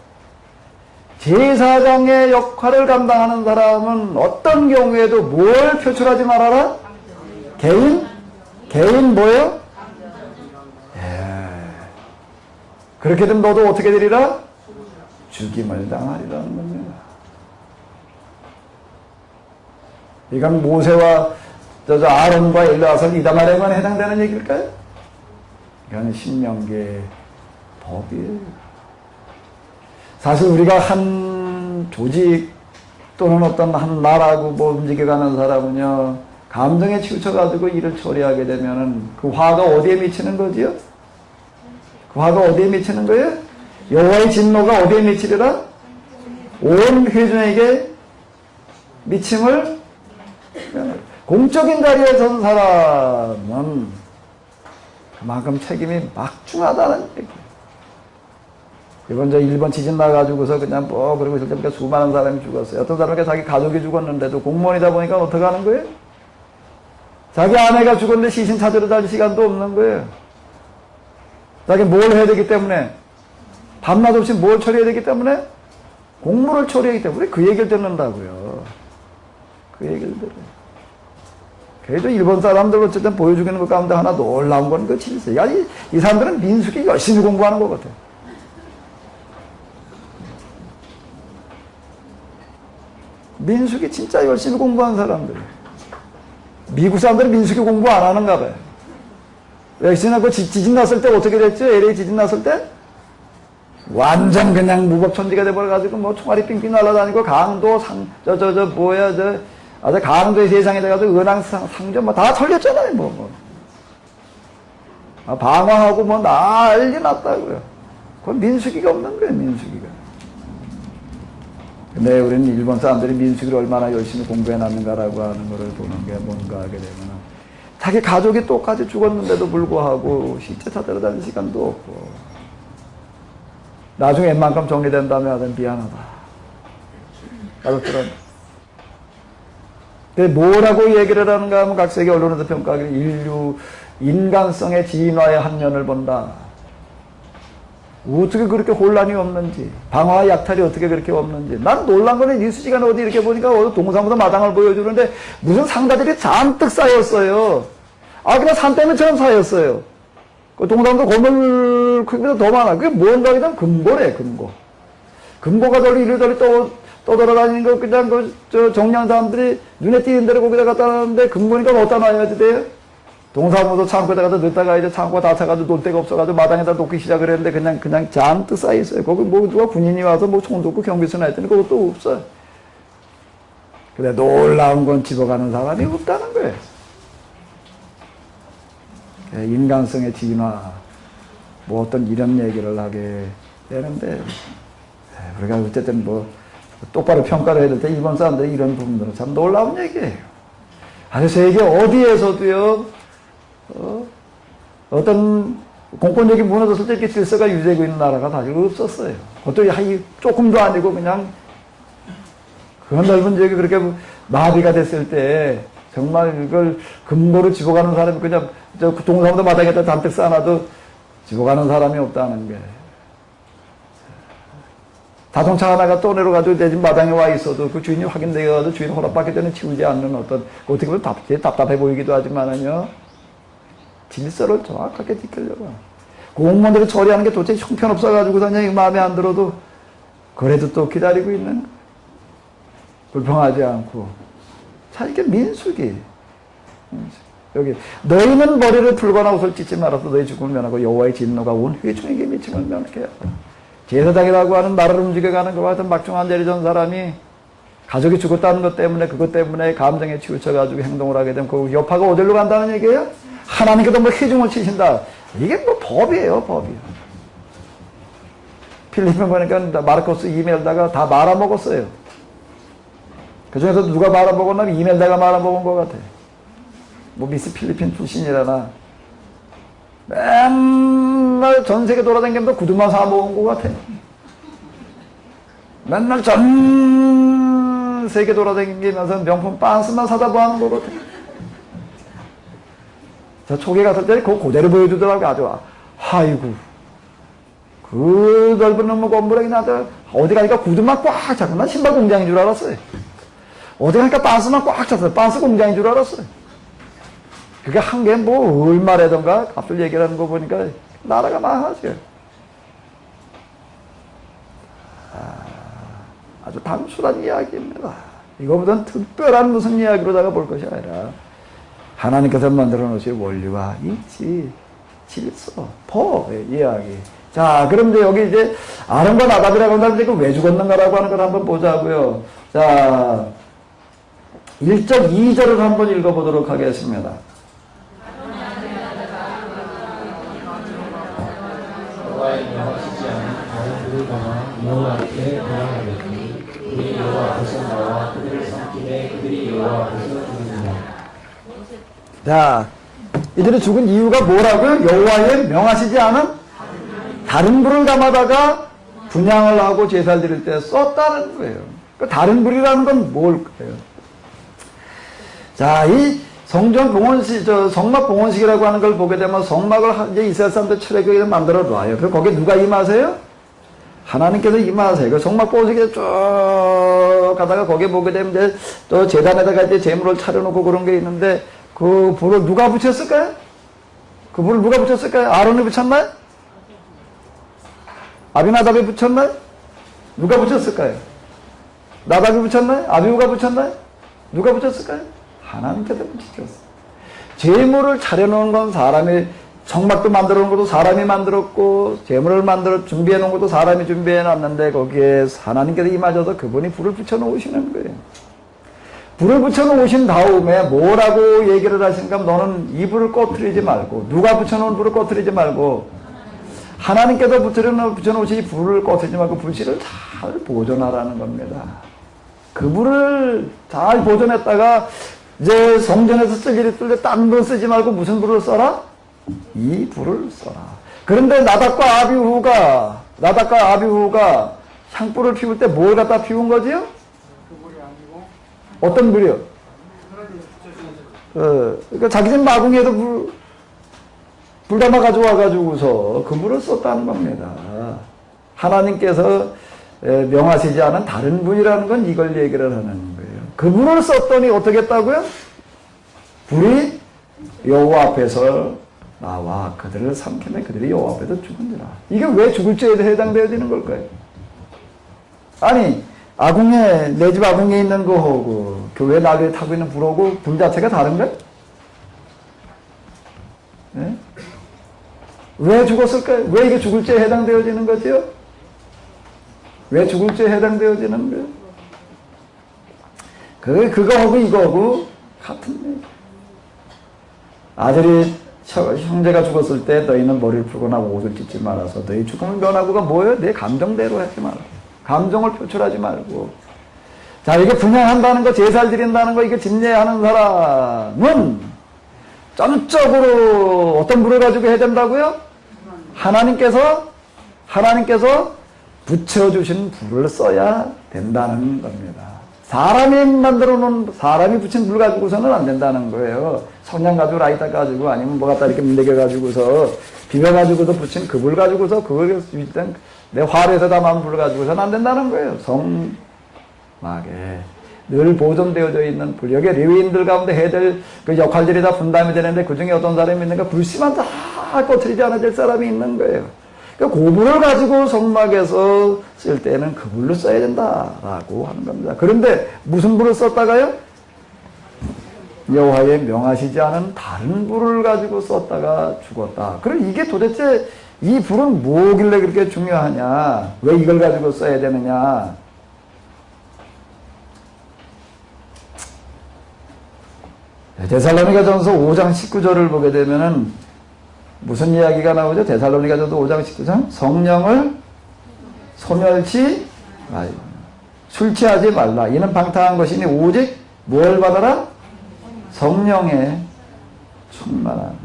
제사장의 역할을 감당하는 사람은 어떤 경우에도 뭘 표출하지 말아라? 개인 뭐예요? 그렇게 되면 너도 어떻게 되리라? 죽임을 당하리라는 겁니다. 이건 모세와 아론과 엘리아살 이다말에만 해당되는 얘기일까요? 이건 신명기의 법이에요. 사실 우리가 한 조직 또는 어떤 한 나라고 움직여가는 사람은요, 감정에 치우쳐가지고 일을 처리하게 되면은 그 화가 어디에 미치는 거지요? 그 화가 어디에 미치는 거예요? 여호와의 진노가 어디에 미치리라? 온 회중에게 미침을, 공적인 자리에 선 사람은 그만큼 책임이 막중하다는 얘기예요. 이번 저 일본 지진 나가지고서 그냥 뭐 그러고 있을 때 보니까 수많은 사람이 죽었어요. 어떤 사람은 자기 가족이 죽었는데도 공무원이다 보니까 어떻게 하는 거예요? 자기 아내가 죽었는데 시신 찾으러 다닐 시간도 없는 거예요. 자기 뭘 해야 되기 때문에, 밤낮 없이 뭘 처리해야 되기 때문에, 공무를 처리하기 때문에 그 얘기를 듣는다고요. 그 얘기를 들어요. 그래도 일본 사람들 어쨌든 보여주기는 것 가운데 하나 놀라운 건 그 질서. 야, 이 사람들은 민숙이 열심히 공부하는 것 같아. 민숙이 진짜 열심히 공부한 사람들. 미국 사람들은 민숙이 공부 안 하는가 봐요. 역시나 그 지진 났을 때 어떻게 됐죠? LA 지진 났을 때? 완전 그냥 무법천지가 돼버려가지고 뭐 총알이 삥삥 날아다니고 강도 아주 강도의 세상에 돼가지고 은행 상점 뭐 다 털렸잖아요, 뭐. 방황하고 뭐 난리 났다고요. 그건 민숙이가 없는 거예요, 민숙이가. 근데 우리는 일본 사람들이 민숙이를 얼마나 열심히 공부해놨는가라고 하는 거를 보는 게 뭔가 하게 되면 자기 가족이 똑같이 죽었는데도 불구하고 시체 찾으러 다닐 시간도 없고 나중에 웬만큼 정리된 다음에 하여튼 미안하다. 가족들은. 근데 뭐라고 얘기를 하는가 하면 각 세계 언론에서 평가하기를 인류 인간성의 진화의 한 면을 본다. 어떻게 그렇게 혼란이 없는지, 방화와 약탈이 어떻게 그렇게 없는지. 난 놀란 거는 뉴스 시간에 어디 이렇게 보니까 어디 동사무소 마당을 보여주는데 무슨 상자들이 잔뜩 쌓였어요. 그냥 산더미처럼 쌓였어요. 그 동사무소 건물 크기보다 더 많아. 그게 뭔가 하면 금고래, 금고. 금고가 저리 이리저리 떠돌아다니는 거 그냥 정리한 사람들이 눈에 띄는 대로 거기다 갖다 놨는데 금고니까 어디다 놔야지 돼요? 동사무소 창고에다가 넣다가 이제 창고가 다 차가지고 놓을 데가 없어가지고 마당에다 놓기 시작을 했는데 그냥 잔뜩 쌓여있어요. 거기 뭐 누가 군인이 와서 뭐 총 놓고 경비서나 했더니 그것도 없어요. 근데 놀라운 건 집어가는 사람이 없다는 거예요. 인간성의 진화, 뭐 어떤 이런 얘기를 하게 되는데, 우리가 어쨌든 뭐 똑바로 평가를 해야 될 때 일본 사람들이 이런 부분들은 참 놀라운 얘기예요. 아주 세계 어디에서도요, 어떤 공권력이 무너졌을 때 이렇게 질서가 유지되고 있는 나라가 사실 없었어요. 그것도 조금도 아니고 그냥 그 넓은 지역이 그렇게 마비가 됐을 때 정말 이걸 금고로 집어가는 사람이 그냥 동사무소 마당에다 잔뜩 쌓아놔도 집어가는 사람이 없다는 게. 자동차 하나가 또 내려가지고 내 집 마당에 와 있어도 그 주인이 확인되어가지고 주인 허락받기 전에 치우지 않는 어떤 어떻게 보면 답답해 보이기도 하지만은요. 질서를 정확하게 지키려고. 공무원들이 처리하는 게 도대체 형편없어가지고 그냥 마음에 안 들어도 그래도 또 기다리고 있는 거야. 불평하지 않고. 자, 이게 민숙이. 여기 너희는 머리를 풀거나 옷을 찢지 말아서 너희 죽음을 면하고 여호와의 진노가 온 회중에게 미침을 면하게 하라. 제사장이라고 하는 나라를 움직여가는 그와 같은 막중한 죄를 전 사람이 가족이 죽었다는 것 때문에 그것 때문에 감정에 치우쳐가지고 행동을 하게 되면 그 여파가 어디로 간다는 얘기예요? 하나님께도 뭐 회중을 치신다. 이게 뭐 법이에요, 법이에요. 필리핀 보니까 마르코스 이멜다가 다 말아먹었어요. 그 중에서 누가 말아먹었나? 이멜다가 말아먹은 것 같아. 뭐 미스 필리핀 출신이라나. 맨날 전 세계 돌아다니면서 구두만 사먹은 것 같아. 맨날 전 세계 돌아다니면서 명품 빤스만 사다 보하는 것 같아. 저 초기에 갔을 때 그거 그대로 보여주더라고. 아주 아이고 그 넓은 놈의 건물에 나한테 어디 가니까 구두만 꽉 차고 난 신발 공장인 줄 알았어요. 어디 가니까 빤스만 꽉 찼어요. 빤스 공장인 줄 알았어요. 그게 한 게 뭐 얼마라던가 값을 얘기하는 거 보니까 나라가 망하죠. 아주 단순한 이야기입니다. 이거보다는 특별한 무슨 이야기로다가 볼 것이 아니라 하나님께서 만들어 놓으신 원리와 이치, 질서, 법의 이야기. 자, 그럼 이제 여기 이제 아론과 나답이라고 하는데 왜 죽었는가라고 하는 걸 한번 보자고요. 자, 1절, 2절을 한번 읽어보도록 하겠습니다. 여호와의 명하시지 않은 다른 그를 범한 여호와께 대항하였더니 그들이 여호와 앞에서 나와 그들을 삼키되 그들이 여호와 앞에서 죽으니라. 자, 이들이 죽은 이유가 뭐라고요? 여호와의 명하시지 않은 다른 불을 감아다가 분양을 하고 제사를 드릴 때 썼다는 거예요. 그 다른 불이라는 건 뭘까요? 자, 이 성전 봉헌식, 성막 봉헌식이라고 하는 걸 보게 되면 성막을 이제 이스라엘 사람들 출애굽에 만들어 놔요. 그 거기에 누가 임하세요? 하나님께서 임하세요. 그 성막 봉헌식에 쭉 가다가 거기에 보게 되면 이제 또 제단에다가 이제 제물을 차려놓고 그런 게 있는데 그 불을 누가 붙였을까요? 그 불을 누가 붙였을까요? 아론이 붙였나요? 아비나답이 붙였나요? 누가 붙였을까요? 나답이 붙였나요? 아비후가 붙였나요? 누가 붙였을까요? 하나님께서 붙였어요. 제물을 차려놓은 건 사람이, 성막도 만들어 놓은 것도 사람이 만들었고, 제물을 준비해 놓은 것도 사람이 준비해 놨는데, 거기에 하나님께서 임하셔서 그분이 불을 붙여 놓으시는 거예요. 불을 붙여 놓으신 다음에 뭐라고 얘기를 하신가? 너는 이 불을 꺼뜨리지 말고, 누가 붙여 놓은 불을 꺼뜨리지 말고, 하나님께서 붙여 놓으신 이 불을 꺼뜨리지 말고, 불씨를 잘 보존하라는 겁니다. 그 불을 잘 보존했다가, 이제 성전에서 쓸 일이 있을 때 딴 불 쓰지 말고 무슨 불을 써라? 이 불을 써라. 그런데 나답과 아비후가 향불을 피울 때 뭘 갖다 피운 거지요? 어떤 불이요? 그러니까 자기 집 마궁에도 불 담아 가져와가지고서 그 불을 썼다는 겁니다. 하나님께서 명하시지 않은 다른 분이라는 건 이걸 얘기를 하는 거예요. 그 불을 썼더니 어떻게 했다고요? 불이 여호와 앞에서 나와 그들을 삼키며 그들이 여호와 앞에서 죽은지라. 이게 왜 죽을 죄에 해당되어지는 걸까요? 아니 내 집 아궁에 있는 거하고 교회 나귀에 타고 있는 불하고 불 자체가 다른가요? 네? 왜 죽었을까요? 왜 이게 죽을 죄에 해당되어지는 거지요? 왜 죽을 죄에 해당되어지는 거예요? 그거하고 이거하고 같은 얘기. 아들이 형제가 죽었을 때 너희는 머리를 풀거나 옷을 찢지 말아서 너희 죽음을 면하고가 뭐예요? 내 감정대로 하지 말고 감정을 표출하지 말고. 자, 이게 분양한다는 거, 제사를 드린다는 거, 이게 집례하는 사람은 전적으로 어떤 불을 가지고 해야 된다고요? 하나님께서 붙여주신 불을 써야 된다는 겁니다. 사람이 붙인 불 가지고서는 안 된다는 거예요. 성냥 가지고 라이터 가지고 아니면 뭐 갖다 이렇게 문대겨 가지고서 비벼 가지고서 붙인 그 불 가지고서 그걸 일단 내 화로에서 담은 불 가지고서는 안 된다는 거예요. 성막에 늘 보존되어져 있는 불. 여기 레위인들 가운데 해야 될 그 역할들이 다 분담이 되는데 그 중에 어떤 사람이 있는가? 불씨만 다 꺼트리지 않아야 될 사람이 있는 거예요. 그 불을 가지고 성막에서 쓸 때는 그 불로 써야 된다라고 하는 겁니다. 그런데 무슨 불을 썼다가요? 여호와의 명하시지 않은 다른 불을 가지고 썼다가 죽었다. 그럼 이게 도대체 이 불은 뭐길래 그렇게 중요하냐? 왜 이걸 가지고 써야 되느냐? 데살로니가전서 5장 19절을 보게 되면은 무슨 이야기가 나오죠? 데살로니가전서 5장 19절 성령을 소멸치 말라. 술 취하지 말라. 이는 방탕한 것이니 오직 뭘 받아라? 성령의 충만함을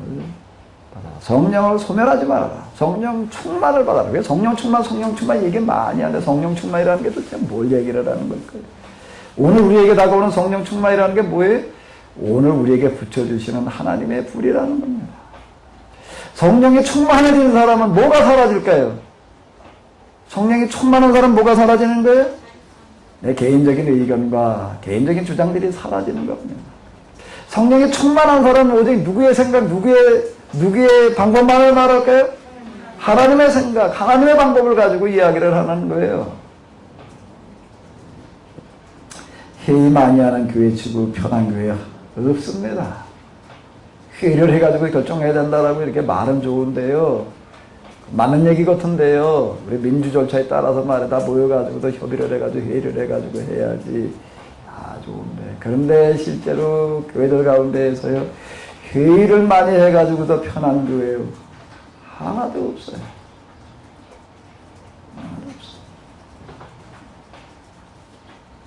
받아라. 성령을 소멸하지 말아라. 성령 충만을 받아라. 왜 성령 충만 얘기 많이 하는데 성령 충만이라는 게 도대체 뭘 얘기를 하는 걸까요? 오늘 우리에게 다가오는 성령 충만이라는 게 뭐예요? 오늘 우리에게 붙여주시는 하나님의 불이라는 겁니다. 성령이 충만해진 사람은 뭐가 사라질까요? 성령이 충만한 사람은 뭐가 사라지는 거예요? 내 개인적인 의견과 개인적인 주장들이 사라지는 겁니다. 성령이 충만한 사람은 오직 누구의 생각, 누구의 방법만을 말할까요? 하나님의 생각, 하나님의 방법을 가지고 이야기를 하는 거예요. 회의 많이 하는 교회 치고 편한 교회 없습니다. 회의를 해가지고 결정해야 된다라고 이렇게 말은 좋은데요. 맞는 얘기 같은데요. 우리 민주 절차에 따라서 말이다 모여가지고도 협의를 해가지고 회의를 해가지고 해야지. 좋은데. 그런데 실제로 교회들 가운데에서요. 회의를 많이 해가지고도 편한 교회요. 하나도 없어요.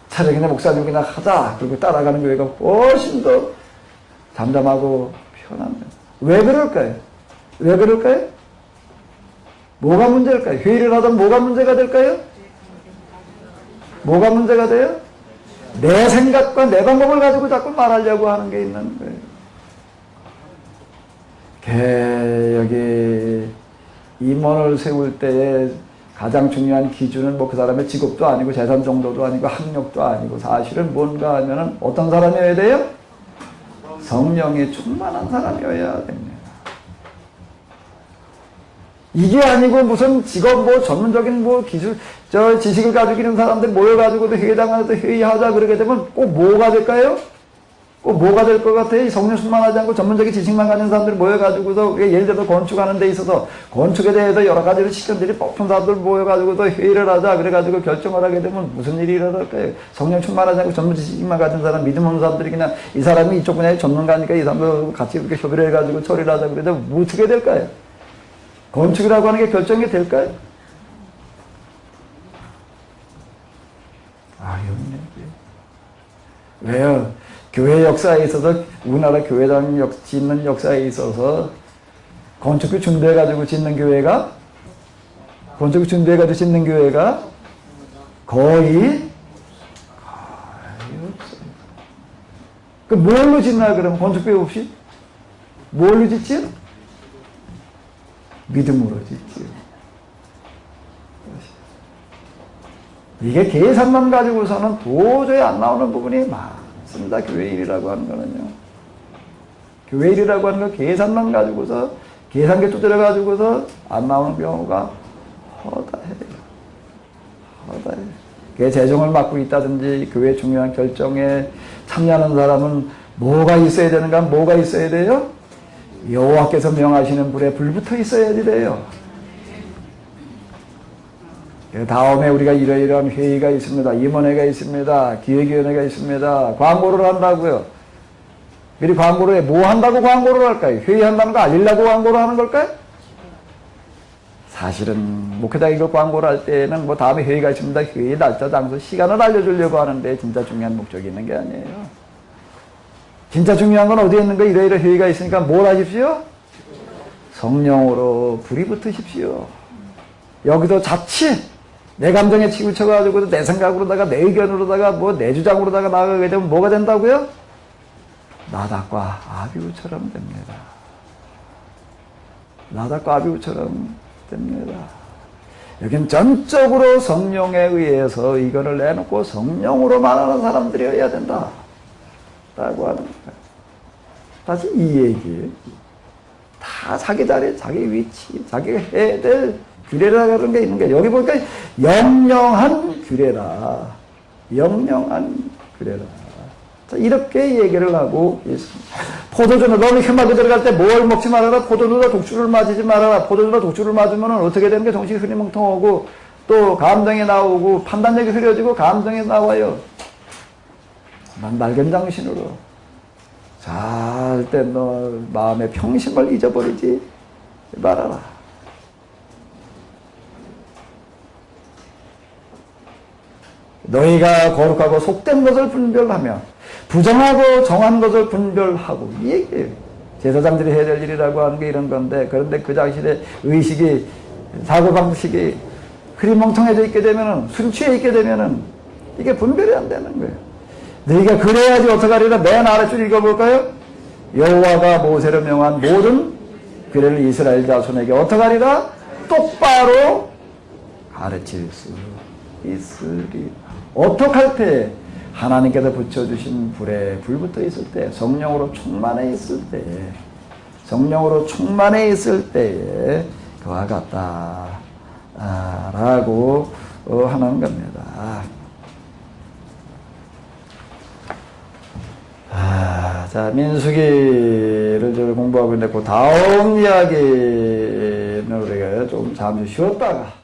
차라리 그냥 목사님 그냥 하자. 그리고 따라가는 교회가 훨씬 더 잠잠하고 편합니다. 왜 그럴까요? 뭐가 문제일까요? 회의를 하다 뭐가 문제가 될까요? 뭐가 문제가 돼요? 내 생각과 내 방법을 가지고 자꾸 말하려고 하는 게 있는 거예요. 여기 임원을 세울 때에 가장 중요한 기준은 뭐 그 사람의 직업도 아니고 재산 정도도 아니고 학력도 아니고 사실은 뭔가 하면은 어떤 사람이어야 돼요? 성령이 충만한 사람이어야 됩니다. 이게 아니고 무슨 직업 뭐 전문적인 뭐 기술 지식을 가지고 있는 사람들 모여가지고도 회의당에서 회의하자 그러게 되면 꼭 뭐가 될까요? 꼭 뭐가 될 것 같아요? 성령 충만하지 않고 전문적인 지식만 가진 사람들이 모여가지고서 예를 들어서 건축하는 데 있어서 건축에 대해서 여러 가지로 시견들이 뽑힌 사람들 모여가지고서 회의를 하자 그래가지고 결정을 하게 되면 무슨 일이 일어날까요? 성령 충만하지 않고 전문 지식만 가진 사람 믿음 없는 사람들이 그냥 이 사람이 이쪽 분야의 전문가니까 이 사람들 같이 이렇게 협의를 해가지고 처리를 하자 그래도 어떻게 될까요? 건축이라고 하는 게 결정이 될까요? 왜요? 교회 역사에 있어서 우리나라 교회당 짓는 역사에 있어서 건축을 준비해가지고 짓는 교회가 건축을 준비해가지고 짓는 교회가 거의 없어요. 그 뭘로 짓나 그러면 건축 배우 없이? 뭘로 짓지요? 믿음으로 짓지요. 이게 계산만 가지고서는 도저히 안 나오는 부분이 많습니다. 교회 일이라고 하는 거는요. 교회 일이라고 하는 거 계산만 가지고서 계산기 두드려 가지고서 안 나오는 경우가 허다해요. 허다해요. 교회 재정을 맡고 있다든지 교회 중요한 결정에 참여하는 사람은 뭐가 있어야 되는가? 뭐가 있어야 돼요? 여호와께서 명하시는 불에 불붙어 있어야 돼요. 다음에 우리가 이러이러한 회의가 있습니다. 임원회가 있습니다. 기획위원회가 있습니다. 광고를 한다고요. 미리 광고를 해. 뭐 한다고 광고를 할까요? 회의한다는 거 알리려고 광고를 하는 걸까요? 사실은 목회자가 이거 광고를 할 때는 뭐 다음에 회의가 있습니다. 회의 날짜, 장소, 시간을 알려주려고 하는데 진짜 중요한 목적이 있는 게 아니에요. 진짜 중요한 건 어디에 있는 거? 이러이러 회의가 있으니까 뭘 하십시오? 성령으로 불이 붙으십시오. 여기서 자칫 내 감정에 치우쳐가지고 내 생각으로다가 내 의견으로다가 뭐 내 주장으로다가 나가게 되면 뭐가 된다고요? 나답과 아비후처럼 됩니다. 나답과 아비후처럼 됩니다. 여긴 전적으로 성령에 의해서 이거를 내놓고 성령으로 말하는 사람들이어야 된다. 라고 하는 거예요. 다시 이 얘기예요. 다 자기 자리, 자기 위치, 자기가 해야 될 규례라는 게 있는 거예요. 여기 보니까 영영한 규례라. 영영한 규례라. 자, 이렇게 얘기를 하고 있습니다. 포도주는 너무 혐하게 들어갈 때 뭘 먹지 말아라. 포도주나 독주를 마시지 말아라. 포도주나 독주를 맞으면 어떻게 되는 게 정신이 흐리멍텅하고 또 감정이 나오고 판단력이 흐려지고 감정이 나와요. 난 맑은 정신으로 절대 너 마음의 평심을 잊어버리지 말아라. 너희가 거룩하고 속된 것을 분별하며 부정하고 정한 것을 분별하고 이 얘기예요. 제사장들이 해야 될 일이라고 하는 게 이런 건데 그런데 그 당시에 의식이 사고방식이 흐리멍텅해져 있게 되면은 술 취해 있게 되면은 이게 분별이 안 되는 거예요. 너희가 그래야지 어떡하리라. 맨 아래줄 읽어볼까요? 여호와가 모세로 명한 모든 규례를 이스라엘 자손에게 어떡하리라? 똑바로 가르칠 수 있으리. 어떡할 때? 하나님께서 붙여주신 불에 불붙어 있을 때, 성령으로 충만해 있을 때, 성령으로 충만해 있을 때에 그와 같다 라고 하는 겁니다. 자, 민수기를 공부하고 있는데 그 다음 이야기는 우리가 좀 잠시 쉬었다가